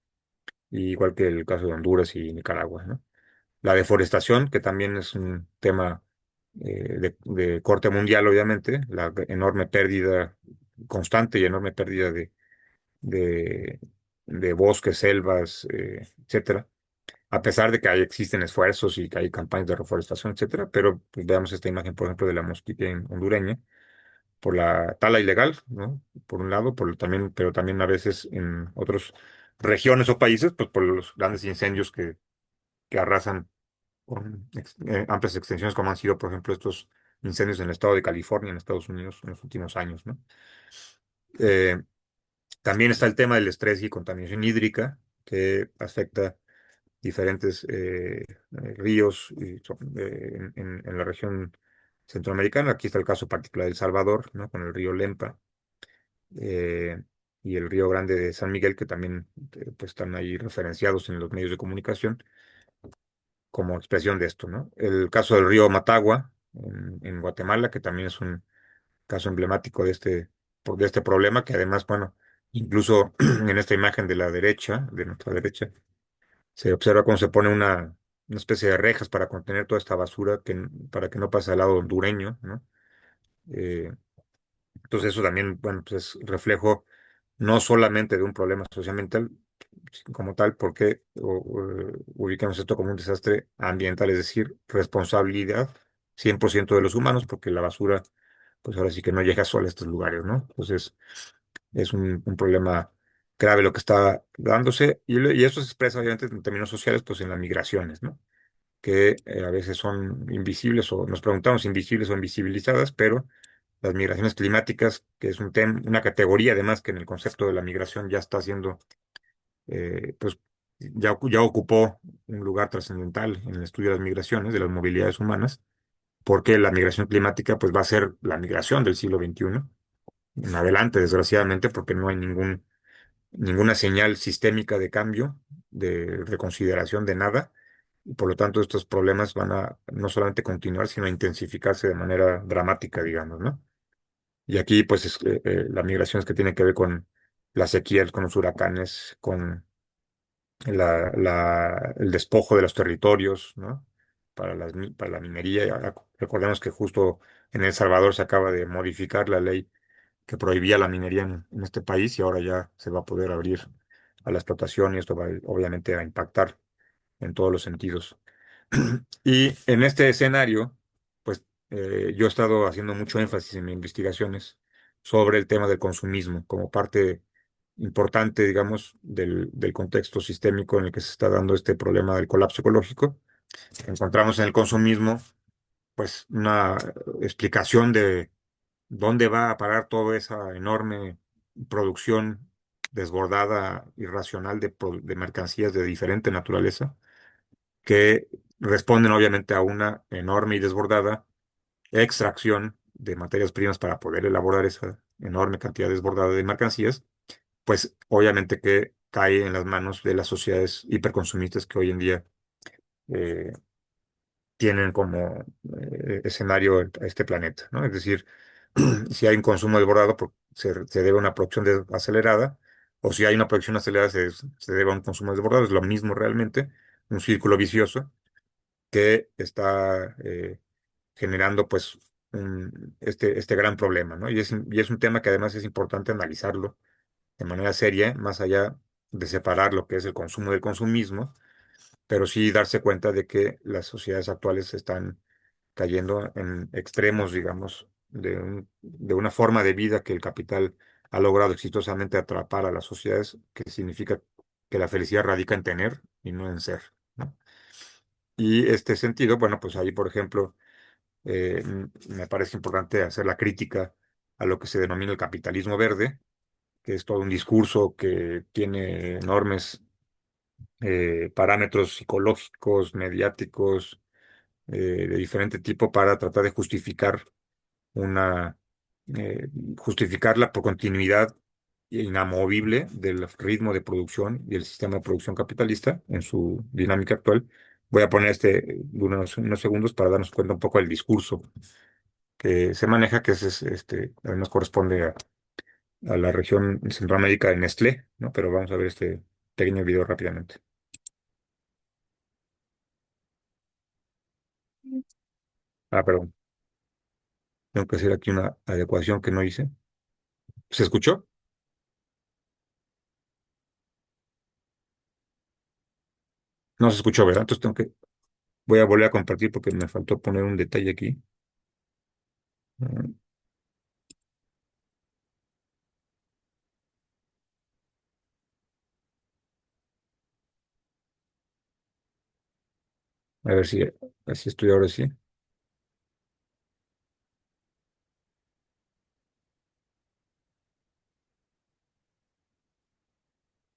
igual que el caso de Honduras y Nicaragua, ¿no? La deforestación, que también es un tema de corte mundial, obviamente, la enorme pérdida constante y enorme pérdida de, de bosques, selvas, etcétera. A pesar de que existen esfuerzos y que hay campañas de reforestación, etcétera, pero pues, veamos esta imagen, por ejemplo, de la mosquita hondureña, por la tala ilegal, ¿no? Por un lado, pero también a veces en otras regiones o países, pues por los grandes incendios que arrasan con amplias extensiones, como han sido, por ejemplo, estos incendios en el estado de California, en Estados Unidos, en los últimos años, ¿no? Eh, También está el tema del estrés y contaminación hídrica, que afecta diferentes ríos en la región centroamericana. Aquí está el caso particular de El Salvador, ¿no? Con el río Lempa eh, y el río Grande de San Miguel, que también pues, están ahí referenciados en los medios de comunicación como expresión de esto, ¿no? El caso del río Matagua en Guatemala, que también es un caso emblemático de este problema, que además, bueno, incluso en esta imagen de la derecha, de nuestra derecha, se observa cómo se pone una especie de rejas para contener toda esta basura para que no pase al lado hondureño, ¿no? Eh, entonces eso también, bueno, pues es reflejo no solamente de un problema socioambiental como tal, porque ubicamos esto como un desastre ambiental, es decir, responsabilidad 100% de los humanos, porque la basura, pues ahora sí que no llega sola a estos lugares, ¿no? Entonces es un problema grave lo que está dándose, y eso se expresa obviamente en términos sociales, pues en las migraciones, ¿no? Que a veces son invisibles o nos preguntamos invisibles o invisibilizadas, pero las migraciones climáticas, que es un tema, una categoría además que en el concepto de la migración ya está siendo, pues ya ocupó un lugar trascendental en el estudio de las migraciones, de las movilidades humanas, porque la migración climática pues va a ser la migración del siglo XXI en adelante, desgraciadamente, porque no hay ninguna señal sistémica de cambio, de reconsideración de nada, y por lo tanto estos problemas van a no solamente continuar, sino a intensificarse de manera dramática, digamos, ¿no? Y aquí, pues, la migración es que tiene que ver con las sequías, con los huracanes, con el despojo de los territorios, ¿no? Para la minería. Recordemos que justo en El Salvador se acaba de modificar la ley que prohibía la minería en este país y ahora ya se va a poder abrir a la explotación y esto va obviamente a impactar en todos los sentidos. Y en este escenario, pues yo he estado haciendo mucho énfasis en mis investigaciones sobre el tema del consumismo como parte importante, digamos, del contexto sistémico en el que se está dando este problema del colapso ecológico. Encontramos en el consumismo, pues, una explicación de dónde va a parar toda esa enorme producción desbordada, irracional de mercancías de diferente naturaleza que responden obviamente a una enorme y desbordada extracción de materias primas para poder elaborar esa enorme cantidad desbordada de mercancías, pues obviamente que cae en las manos de las sociedades hiperconsumistas que hoy en día eh, tienen como escenario a este planeta, ¿no? Es decir, si hay un consumo desbordado, pues se debe a una producción acelerada, o si hay una producción acelerada, se debe a un consumo desbordado, es lo mismo realmente, un círculo vicioso que está generando pues este gran problema, ¿no? Y es un tema que además es importante analizarlo de manera seria, más allá de separar lo que es el consumo del consumismo, pero sí darse cuenta de que las sociedades actuales están cayendo en extremos, digamos, de una forma de vida que el capital ha logrado exitosamente atrapar a las sociedades, que significa que la felicidad radica en tener y no en ser, ¿no? Y este sentido, bueno, pues ahí, por ejemplo, me parece importante hacer la crítica a lo que se denomina el capitalismo verde, que es todo un discurso que tiene enormes parámetros psicológicos, mediáticos, de diferente tipo para tratar de una, justificar la continuidad inamovible del ritmo de producción y el sistema de producción capitalista en su dinámica actual. Voy a poner unos segundos para darnos cuenta un poco del discurso que se maneja, además corresponde a la región Centroamérica de Nestlé, ¿no? Pero vamos a ver este pequeño video rápidamente. Ah, perdón, tengo que hacer aquí una adecuación que no hice. ¿Se escuchó? No se escuchó, ¿verdad? Entonces voy a volver a compartir porque me faltó poner un detalle aquí. Mm, A ver si así estoy ahora sí.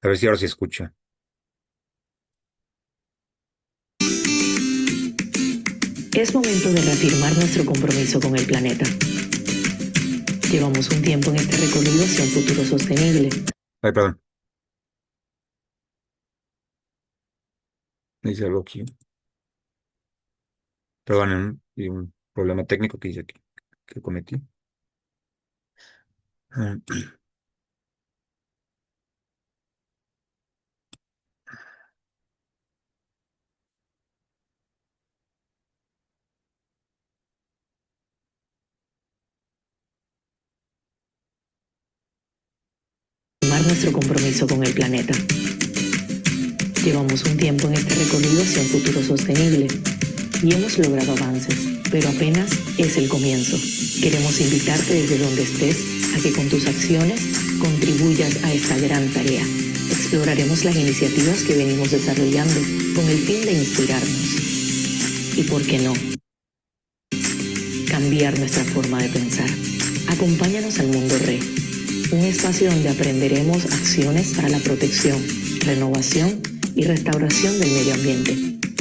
A ver si ahora sí escucha. Es momento de reafirmar nuestro compromiso con el planeta. Llevamos un tiempo en este recorrido hacia un futuro sostenible. Ay, perdón, dice algo aquí. Perdón, y un problema técnico que hice aquí, que cometí. Mm, Reafirmar nuestro compromiso con el planeta. Llevamos un tiempo en este recorrido hacia un futuro sostenible y hemos logrado avances, pero apenas es el comienzo. Queremos invitarte desde donde estés a que con tus acciones contribuyas a esta gran tarea. Exploraremos las iniciativas que venimos desarrollando con el fin de inspirarnos y, ¿por qué no?, cambiar nuestra forma de pensar. Acompáñanos al Mundo Re, un espacio donde aprenderemos acciones para la protección, renovación y restauración del medio ambiente.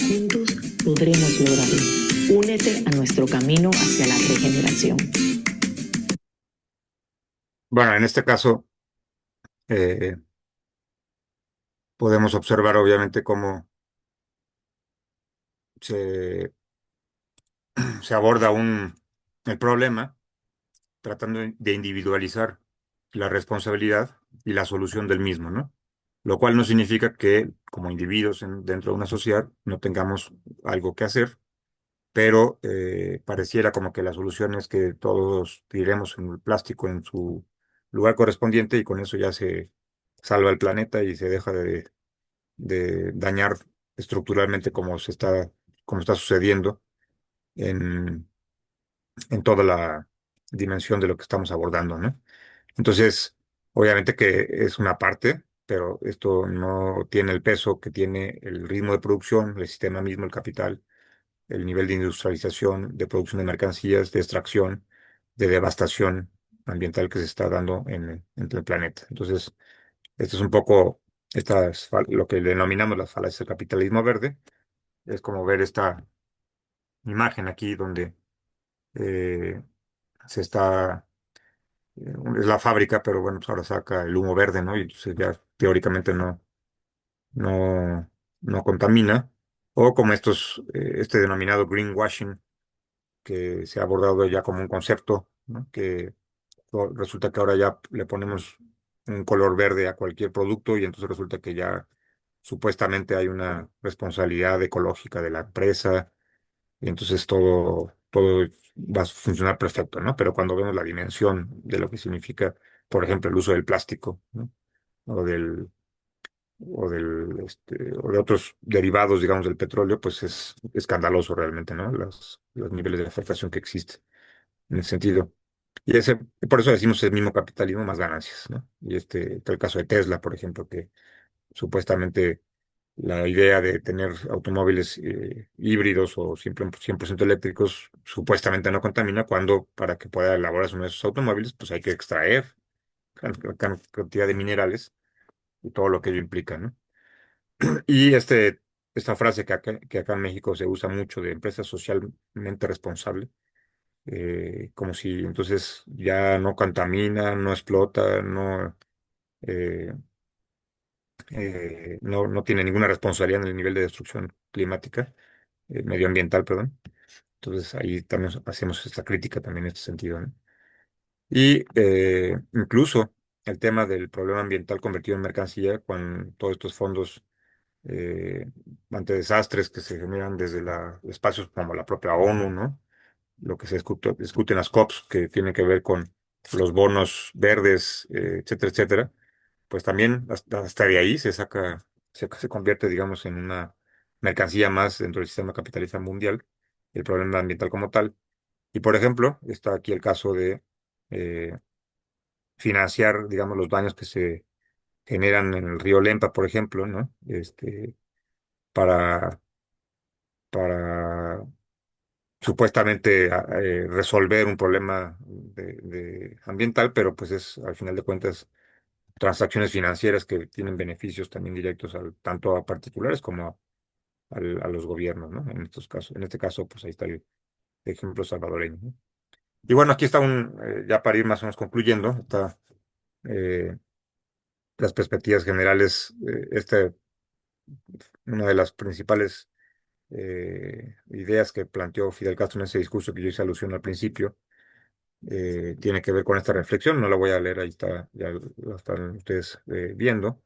Juntos podremos lograrlo. Únete a nuestro camino hacia la regeneración. Bueno, en este caso eh, podemos observar obviamente cómo se, se aborda el problema tratando de individualizar la responsabilidad y la solución del mismo, ¿no? Lo cual no significa que como individuos dentro de una sociedad no tengamos algo que hacer, pero pareciera como que la solución es que todos tiremos el plástico en su lugar correspondiente y con eso ya se salva el planeta y se deja de dañar estructuralmente como está sucediendo en, en toda la dimensión de lo que estamos abordando, ¿no? Entonces, obviamente que es una parte, pero esto no tiene el peso que tiene el ritmo de producción, el sistema mismo, el capital, el nivel de industrialización, de producción de mercancías, de extracción, de devastación ambiental que se está dando en el planeta. Entonces, esto es un poco lo que denominamos las falacias del capitalismo verde. Es como ver esta imagen aquí donde eh, se está, es la fábrica, pero bueno, pues ahora saca el humo verde, ¿no? Y entonces ya teóricamente no, no contamina. O como este denominado greenwashing, que se ha abordado ya como un concepto, ¿no? Que resulta que ahora ya le ponemos un color verde a cualquier producto y entonces resulta que ya supuestamente hay una responsabilidad ecológica de la empresa y entonces todo va a funcionar perfecto, ¿no? Pero cuando vemos la dimensión de lo que significa, por ejemplo, el uso del plástico, ¿no? O o de otros derivados, digamos, del petróleo, pues es escandaloso realmente, ¿no? Los niveles de afectación que existen en ese sentido. Por eso decimos el mismo capitalismo más ganancias, ¿no? Y está el caso de Tesla, por ejemplo, que supuestamente la idea de tener automóviles híbridos o 100% eléctricos supuestamente no contamina, cuando para que pueda elaborarse uno de esos automóviles, pues hay que extraer cantidad de minerales y todo lo que ello implica, ¿no? Y esta frase que acá en México se usa mucho de empresa socialmente responsable, como si entonces ya no contamina, no explota, eh, no tiene ninguna responsabilidad en el nivel de destrucción climática, medioambiental, perdón. Entonces ahí también hacemos esta crítica también en este sentido, ¿no? Y incluso el tema del problema ambiental convertido en mercancía, con todos estos fondos eh, ante desastres que se generan desde espacios como la propia ONU, ¿no? Lo que se discute en las COPs, que tiene que ver con los bonos verdes, etcétera, etcétera, pues también hasta de ahí se convierte, digamos, en una mercancía más dentro del sistema capitalista mundial, el problema ambiental como tal. Y por ejemplo, está aquí el caso de eh, financiar, digamos, los daños que se generan en el río Lempa, por ejemplo, ¿no? Para, para supuestamente resolver un problema ambiental, pero pues es al final de cuentas transacciones financieras que tienen beneficios también directos tanto a particulares como a los gobiernos, ¿no? En este caso, pues ahí está el ejemplo salvadoreño, ¿no? Y bueno, aquí está ya para ir más o menos concluyendo, está eh, las perspectivas generales. Una de las principales ideas que planteó Fidel Castro en ese discurso que yo hice alusión al principio, tiene que ver con esta reflexión. No la voy a leer, ahí está, ya la están ustedes viendo,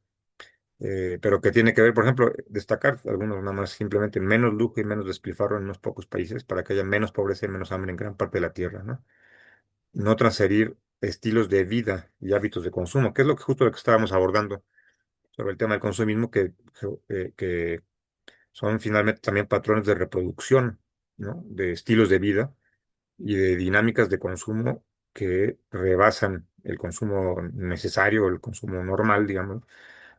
pero que tiene que ver, por ejemplo, destacar algunos nada más, simplemente menos lujo y menos despilfarro en unos pocos países para que haya menos pobreza y menos hambre en gran parte de la tierra, ¿no? No transferir estilos de vida y hábitos de consumo, que es justo lo que estábamos abordando sobre el tema del consumismo, que son finalmente también patrones de reproducción, ¿no? De estilos de vida y de dinámicas de consumo que rebasan el consumo necesario, el consumo normal, digamos,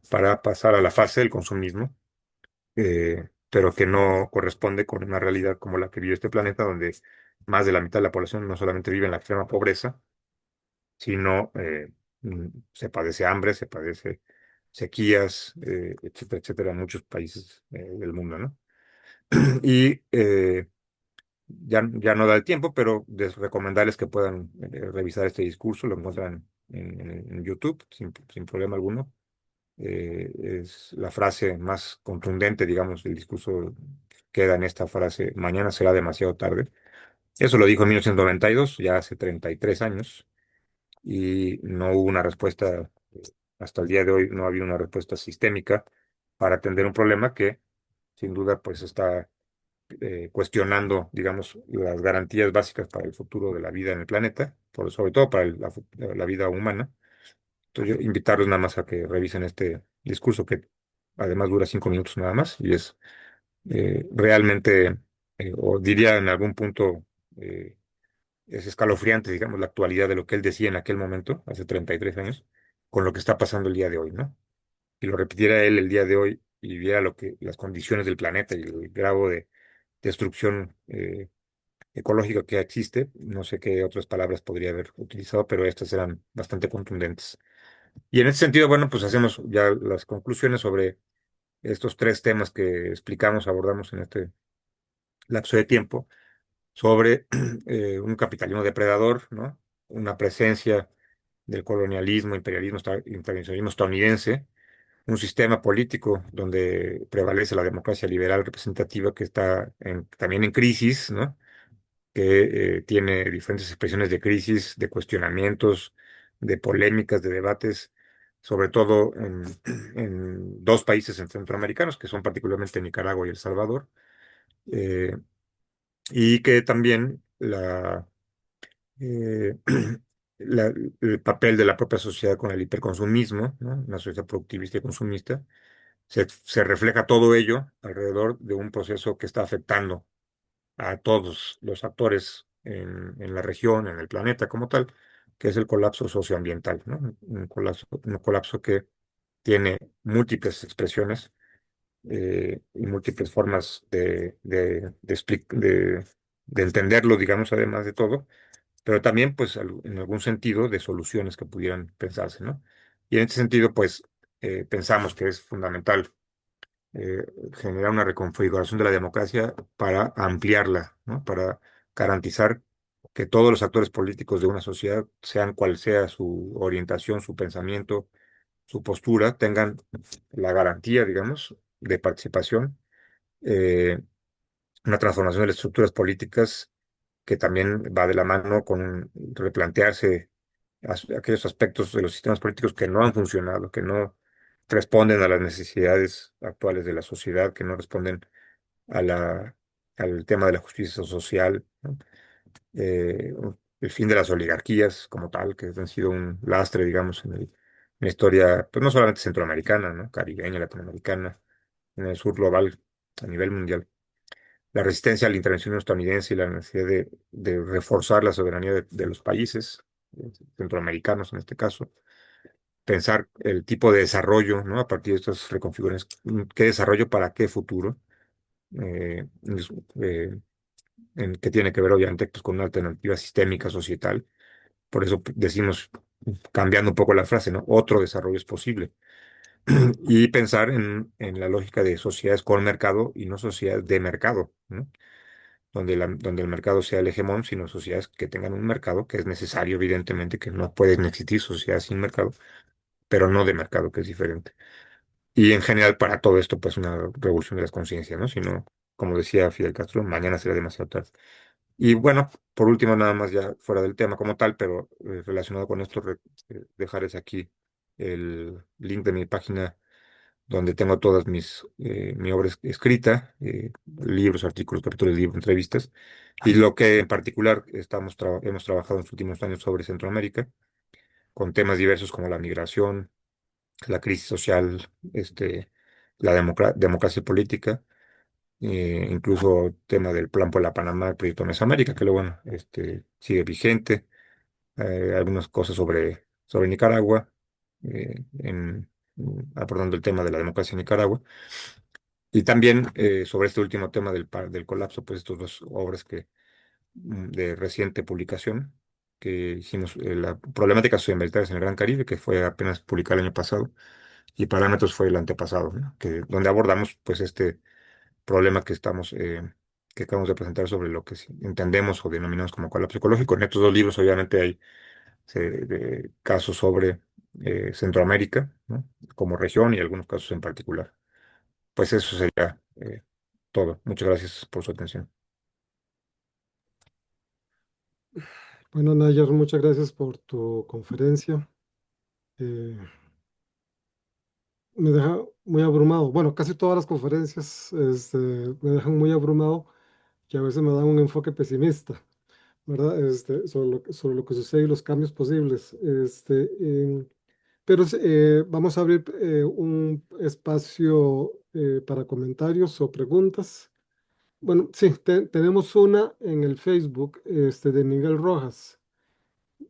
para pasar a la fase del consumismo, pero que no corresponde con una realidad como la que vive este planeta, donde más de la mitad de la población no solamente vive en la extrema pobreza, sino se padece hambre, se padece sequías, etcétera, etcétera, en muchos países del mundo, ¿no? Y ya no da el tiempo, pero recomendarles que puedan revisar este discurso, lo encuentran en YouTube sin problema alguno. Es la frase más contundente, digamos, del discurso queda en esta frase: mañana será demasiado tarde. Eso lo dijo en 1992, ya hace 33 años, y no hubo una respuesta, hasta el día de hoy no ha habido una respuesta sistémica para atender un problema que sin duda pues está cuestionando, digamos, las garantías básicas para el futuro de la vida en el planeta, sobre todo para la vida humana. Entonces, yo invitarlos nada más a que revisen este discurso, que además dura 5 minutos nada más y es realmente, o diría en algún punto, es escalofriante, digamos, la actualidad de lo que él decía en aquel momento, hace 33 años, con lo que está pasando el día de hoy, ¿no? Si lo repitiera él el día de hoy y viera las condiciones del planeta y el grado de destrucción ecológica que existe, no sé qué otras palabras podría haber utilizado, pero estas eran bastante contundentes. Y en ese sentido, bueno, pues hacemos ya las conclusiones sobre estos tres temas que explicamos, abordamos en este lapso de tiempo, sobre un capitalismo depredador, ¿no? Una presencia del colonialismo, imperialismo, intervencionismo estadounidense, un sistema político donde prevalece la democracia liberal representativa que está también en crisis, ¿no? Que tiene diferentes expresiones de crisis, de cuestionamientos, de polémicas, de debates, sobre todo en dos países centroamericanos, que son particularmente Nicaragua y El Salvador, eh, y que también eh, el papel de la propia sociedad con el hiperconsumismo, ¿no? Una sociedad productivista y consumista, se refleja todo ello alrededor de un proceso que está afectando a todos los actores en la región, en el planeta como tal, que es el colapso socioambiental, ¿no? Un colapso que tiene múltiples expresiones y múltiples formas de entenderlo, digamos, además de todo, pero también, pues, en algún sentido de soluciones que pudieran pensarse, ¿no? Y en este sentido, pues, pensamos que es fundamental generar una reconfiguración de la democracia para ampliarla, ¿no? Para garantizar que todos los actores políticos de una sociedad, sean cual sea su orientación, su pensamiento, su postura, tengan la garantía, digamos, de participación, eh, una transformación de las estructuras políticas que también va de la mano con replantearse aquellos aspectos de los sistemas políticos que no han funcionado, que no responden a las necesidades actuales de la sociedad, que no responden a al tema de la justicia social, ¿no? El fin de las oligarquías como tal, que han sido un lastre, digamos, en la historia, pues no solamente centroamericana, ¿no? Caribeña, latinoamericana, en el sur global, a nivel mundial. La resistencia a la intervención estadounidense y la necesidad de reforzar la soberanía de los países, centroamericanos en este caso, pensar el tipo de desarrollo, ¿no? A partir de estas reconfiguraciones, qué desarrollo para qué futuro, eh, es- eh, que tiene que ver obviamente pues, con una alternativa sistémica societal. Por eso decimos, cambiando un poco la frase, ¿no? Otro desarrollo es posible. Y pensar en la lógica de sociedades con mercado y no sociedades de mercado, ¿no? Donde el mercado sea el hegemón, sino sociedades que tengan un mercado, que es necesario, evidentemente, que no pueden existir sociedades sin mercado, pero no de mercado, que es diferente. Y en general, para todo esto, pues una revolución de las conciencias, ¿no? Si no, como decía Fidel Castro, mañana será demasiado tarde. Y bueno, por último, nada más ya fuera del tema como tal, pero relacionado con esto, dejarles aquí el link de mi página donde tengo todas mi obra escrita, libros, artículos, capítulos de libros, entrevistas, y lo que en particular hemos trabajado en los últimos años sobre Centroamérica, con temas diversos como la migración, la crisis social, la democracia política, incluso tema del Plan por la Panamá, el proyecto Mesoamérica, que lo bueno, sigue vigente, algunas cosas sobre Nicaragua, abordando el tema de la democracia en Nicaragua, y también sobre este último tema del colapso, pues estas dos obras de reciente publicación que hicimos, la problemática socioambiental en el Gran Caribe, que fue apenas publicada el año pasado, y Parámetros fue el antepasado, ¿no? Donde abordamos pues este problema que acabamos de presentar sobre lo que entendemos o denominamos como colapso ecológico. En estos dos libros obviamente hay casos sobre Centroamérica, ¿no? Como región y algunos casos en particular. Pues eso sería todo. Muchas gracias por su atención. Bueno, Nayar, muchas gracias por tu conferencia. Eh, Me deja muy abrumado. Bueno, casi todas las conferencias me dejan muy abrumado y a veces me dan un enfoque pesimista, ¿verdad? Sobre lo que sucede y los cambios posibles. Pero vamos a abrir un espacio para comentarios o preguntas. Bueno, sí, tenemos una en el Facebook de Miguel Rojas,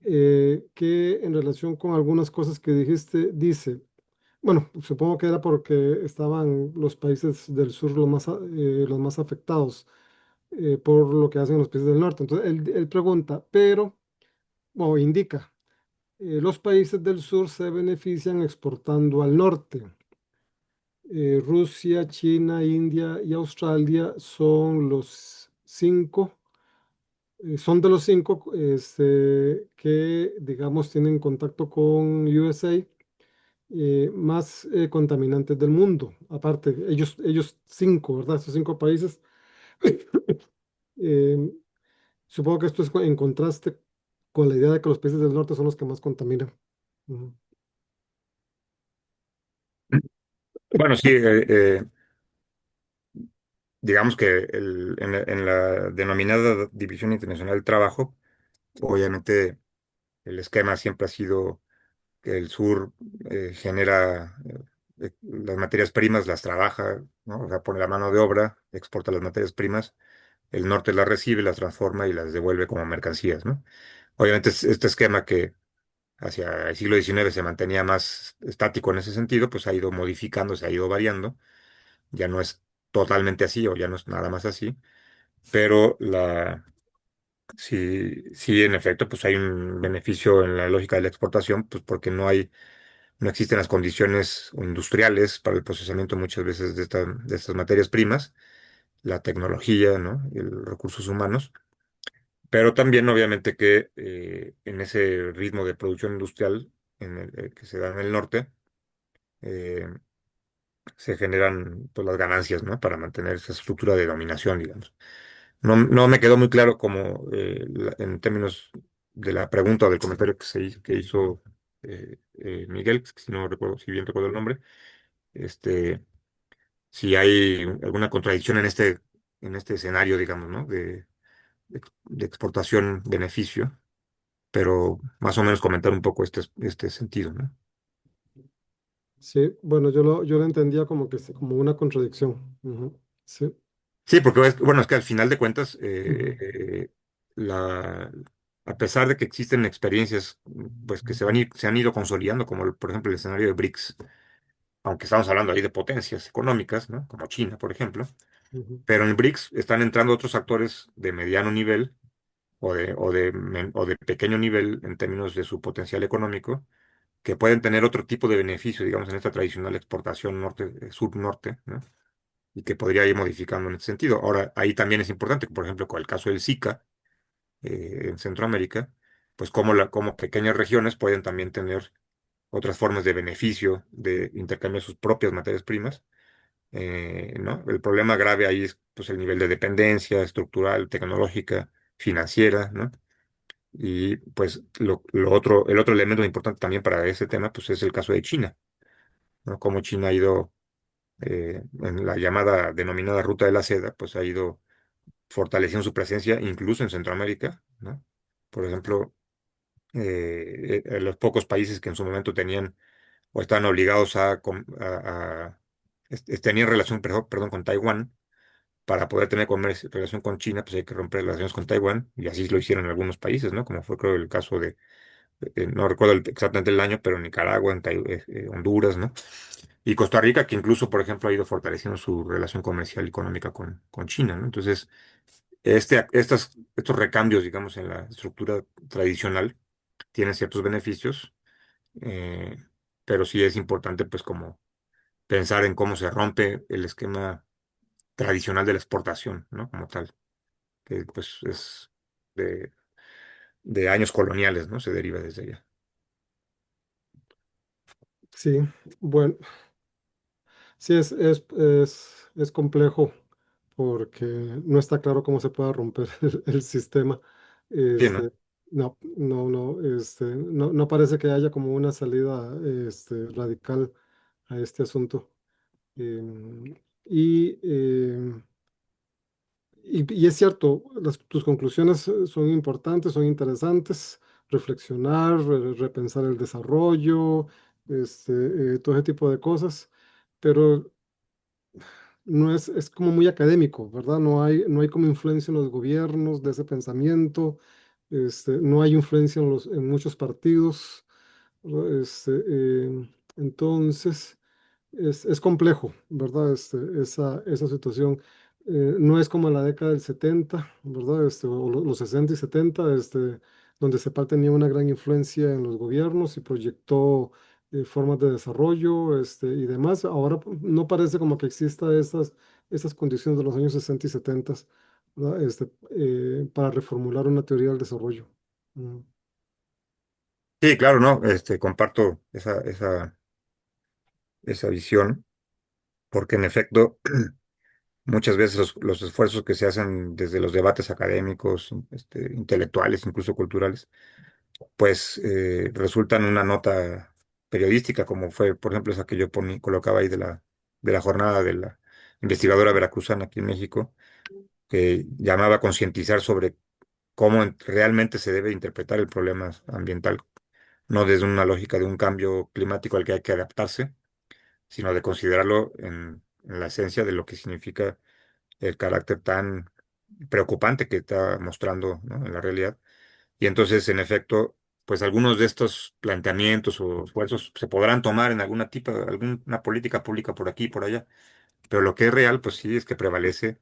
que en relación con algunas cosas que dijiste, dice, bueno, supongo que era porque estaban los países del sur los más afectados por lo que hacen los países del norte. Entonces, él pregunta, pero, o indica, los países del sur se benefician exportando al norte. Rusia, China, India y Australia son los cinco, son de los cinco que, digamos, tienen contacto con USA, más contaminantes del mundo. Aparte, ellos cinco, ¿verdad? Estos cinco países. eh, Supongo que esto es en contraste con la idea de que los países del norte son los que más contaminan. Ujú. Bueno, sí, digamos que en la denominada División Internacional del Trabajo, obviamente el esquema siempre ha sido que el sur genera las materias primas, las trabaja, ¿no? O sea, pone la mano de obra, exporta las materias primas, el norte las recibe, las transforma y las devuelve como mercancías, ¿no? Obviamente este esquema que hacia el siglo XIX se mantenía más estático en ese sentido, pues ha ido modificando, se ha ido variando ya no es totalmente así o ya no es nada más así, pero sí, sí, en efecto, pues hay un beneficio en la lógica de la exportación, pues porque no existen las condiciones industriales para el procesamiento muchas veces de estas materias primas, la tecnología, ¿no? Y los recursos humanos, pero también obviamente que en ese ritmo de producción industrial que se da en el norte, eh, se generan pues, las ganancias, ¿no? Para mantener esa estructura de dominación, digamos. No me quedó muy claro como en términos de la pregunta o del comentario que hizo Miguel, si no recuerdo, si bien recuerdo el nombre, este, si hay alguna contradicción en este escenario, digamos, ¿no? De exportación-beneficio, pero más o menos comentar un poco este sentido, ¿no? Sí, bueno, yo lo entendía como que como una contradicción. Ujú, sí. Sí, porque bueno, es que al final de cuentas, Ujú, la, a pesar de que existen experiencias pues que se han ido consolidando, como por ejemplo el escenario de BRICS, aunque estamos hablando ahí de potencias económicas, ¿no? Como China, por ejemplo, ujú. pero en el BRICS están entrando otros actores de mediano nivel o de pequeño nivel en términos de su potencial económico, que pueden tener otro tipo de beneficio, digamos, en esta tradicional exportación sur-norte, ¿no? Y que podría ir modificando en ese sentido. Ahora, ahí también es importante, por ejemplo, con el caso del Zika en Centroamérica, pues como pequeñas regiones pueden también tener otras formas de beneficio de intercambiar sus propias materias primas, ¿no? El problema grave ahí es pues, el nivel de dependencia estructural, tecnológica, financiera, ¿no? Y pues el otro elemento importante también para ese tema, pues es el caso de China, ¿no? Cómo China ha ido en la llamada denominada Ruta de la Seda, pues ha ido fortaleciendo su presencia incluso en Centroamérica, ¿no? Por ejemplo, los pocos países que en su momento tenían o estaban obligados tenían relación, perdón, con Taiwán, para poder tener relación con China, pues hay que romper las relaciones con Taiwán, y así lo hicieron en algunos países, ¿no? Como fue creo el caso no recuerdo exactamente el año, pero Nicaragua, Honduras, ¿no? Y Costa Rica, que incluso, por ejemplo, ha ido fortaleciendo su relación comercial y económica con China, ¿no? Entonces, estos recambios, digamos, en la estructura tradicional tienen ciertos beneficios, eh, pero sí es importante, pues, como pensar en cómo se rompe el esquema tradicional de la exportación, ¿no? Como tal, que pues es de, de años coloniales, ¿no? Se deriva desde allá. Sí, bueno, sí es complejo porque no está claro cómo se pueda romper el sistema. Sí, ¿no? Este, no parece que haya como una salida radical a este asunto. Em, y, em, y es cierto, tus conclusiones son importantes, son interesantes, reflexionar, repensar el desarrollo, todo ese tipo de cosas, pero no es como muy académico, ¿verdad? No hay como influencia en los gobiernos de ese pensamiento, no hay influencia en muchos partidos, ¿verdad? Entonces, es complejo, ¿verdad? Esa situación. No es como en la década del 70, ¿verdad? Los 60 y 70, donde CEPAL tenía una gran influencia en los gobiernos y proyectó formas de desarrollo, y demás. Ahora no parece como que exista esas condiciones de los años 60 y 70, ¿verdad? Para reformular una teoría del desarrollo. Mm. Sí, claro, ¿no? Comparto esa visión, porque en efecto, muchas veces los esfuerzos que se hacen desde los debates académicos, intelectuales, incluso culturales, pues resultan una nota periodística, como fue, por ejemplo, esa que yo colocaba ahí de la jornada de la investigadora veracruzana aquí en México, que llamaba a concientizar sobre cómo realmente se debe interpretar el problema ambiental, no desde una lógica de un cambio climático al que hay que adaptarse, sino de considerarlo en la esencia de lo que significa el carácter tan preocupante que está mostrando, ¿no? En la realidad. Y entonces, en efecto, pues algunos de estos planteamientos o esfuerzos se podrán tomar en alguna política pública por aquí y por allá, Pero lo que es real, pues sí, es que prevalece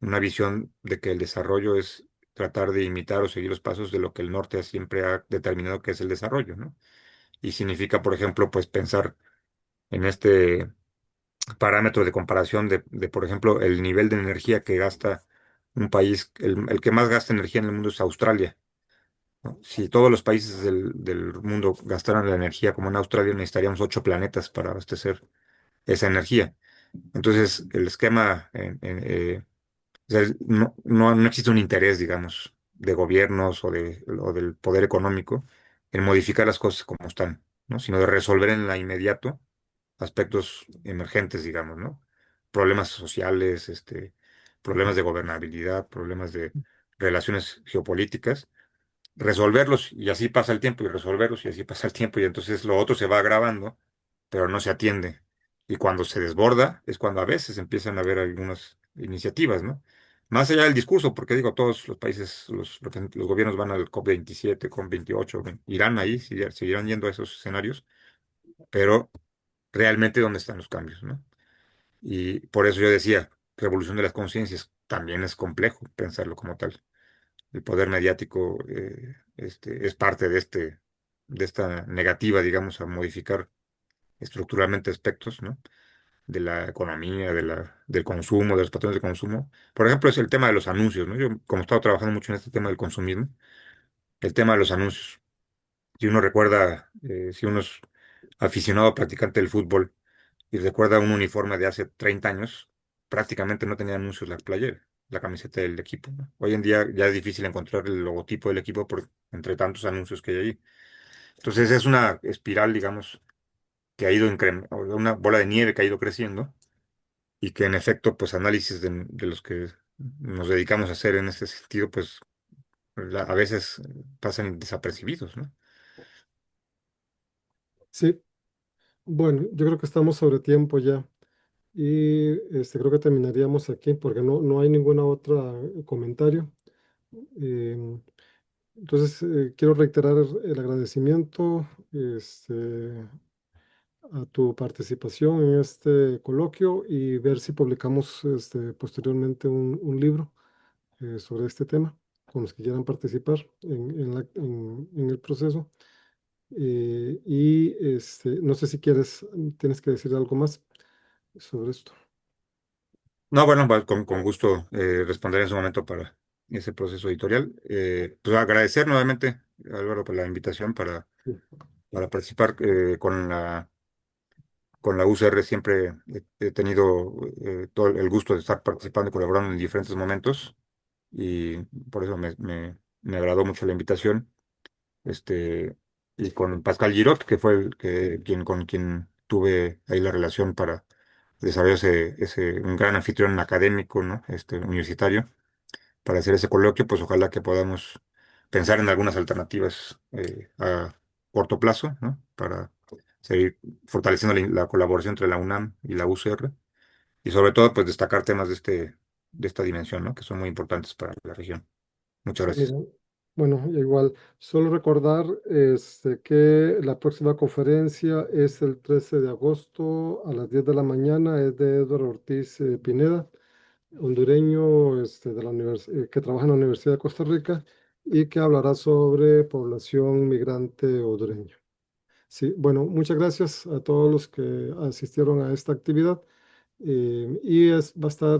una visión de que el desarrollo es tratar de imitar o seguir los pasos de lo que el norte siempre ha determinado que es el desarrollo, ¿no? Y significa, por ejemplo, pues pensar en este parámetro de comparación de, por ejemplo, el nivel de energía que gasta un país, el que más gasta energía en el mundo es Australia, ¿no? Si todos los países del mundo gastaran la energía como en Australia, necesitaríamos 8 planetas para abastecer esa energía. Entonces, el esquema o sea, no existe un interés, digamos, de gobiernos o del poder económico en modificar las cosas como están, ¿no? Sino de resolver en la inmediato aspectos emergentes, digamos, ¿no? Problemas sociales, problemas de gobernabilidad, problemas de relaciones geopolíticas, resolverlos y así pasa el tiempo y resolverlos y así pasa el tiempo y entonces lo otro se va agravando, pero no se atiende. Y cuando se desborda es cuando a veces empiezan a haber algunas iniciativas, ¿no? Más allá del discurso, porque digo, todos los países, los gobiernos van al COP27, COP28, irán ahí, seguirán yendo a esos escenarios, pero realmente dónde están los cambios, ¿no? Y por eso yo decía, revolución de las conciencias, también es complejo pensarlo como tal. El poder mediático es parte de esta negativa, digamos, a modificar estructuralmente aspectos, ¿no? De la economía, del consumo, de los patrones de consumo. Por ejemplo, es el tema de los anuncios, ¿no? Yo, como he estado trabajando mucho en este tema del consumismo, el tema de los anuncios. Si uno recuerda, si uno es aficionado practicante del fútbol y recuerda un uniforme de hace 30 años, prácticamente no tenía anuncios la playera, la camiseta del equipo, ¿no? Hoy en día ya es difícil encontrar el logotipo del equipo entre tantos anuncios que hay ahí. Entonces es una espiral, digamos, que ha ido una bola de nieve que ha ido creciendo y que en efecto, pues análisis de los que nos dedicamos a hacer en este sentido, pues a veces pasan desapercibidos, ¿no? Sí, bueno, yo creo que estamos sobre tiempo ya y creo que terminaríamos aquí porque no hay ninguna otra comentario. Em, entonces, quiero reiterar el agradecimiento a tu participación en este coloquio y ver si publicamos posteriormente un libro sobre este tema con los que quieran participar en el proceso. No sé si tienes que decir algo más sobre esto. No, bueno, con gusto responder en su momento para ese proceso editorial. Pues agradecer nuevamente, Álvaro, por la invitación Sí. para participar con la UCR. Siempre he tenido todo el gusto de estar participando y colaborando en diferentes momentos y por eso me agradó mucho la invitación. Este, y con Pascal Girot, que fue con quien tuve ahí la relación para desarrollar un gran anfitrión académico, ¿no? Universitario, para hacer ese coloquio, pues ojalá que podamos pensar en algunas alternativas a corto plazo, ¿no? Para seguir fortaleciendo la colaboración entre la UNAM y la UCR y sobre todo, pues destacar temas de esta dimensión, ¿no? Que son muy importantes para la región. Muchas Mira, gracias. bueno, igual, solo recordar que la próxima conferencia es el 13 de agosto a las 10 de la mañana, es de Eduardo Ortiz Pineda, hondureño que trabaja en la Universidad de Costa Rica y que hablará sobre población migrante hondureña. Sí, bueno, muchas gracias a todos los que asistieron a esta actividad va a estar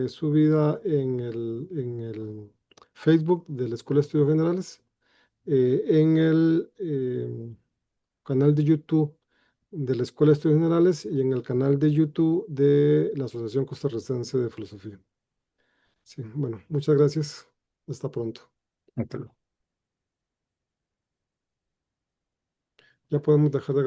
subida en el Facebook de la Escuela de Estudios Generales, en el canal de YouTube de la Escuela de Estudios Generales y en el canal de YouTube de la Asociación Costarricense de Filosofía. Sí, bueno, muchas gracias. Hasta pronto. Hasta luego. Ya podemos dejar de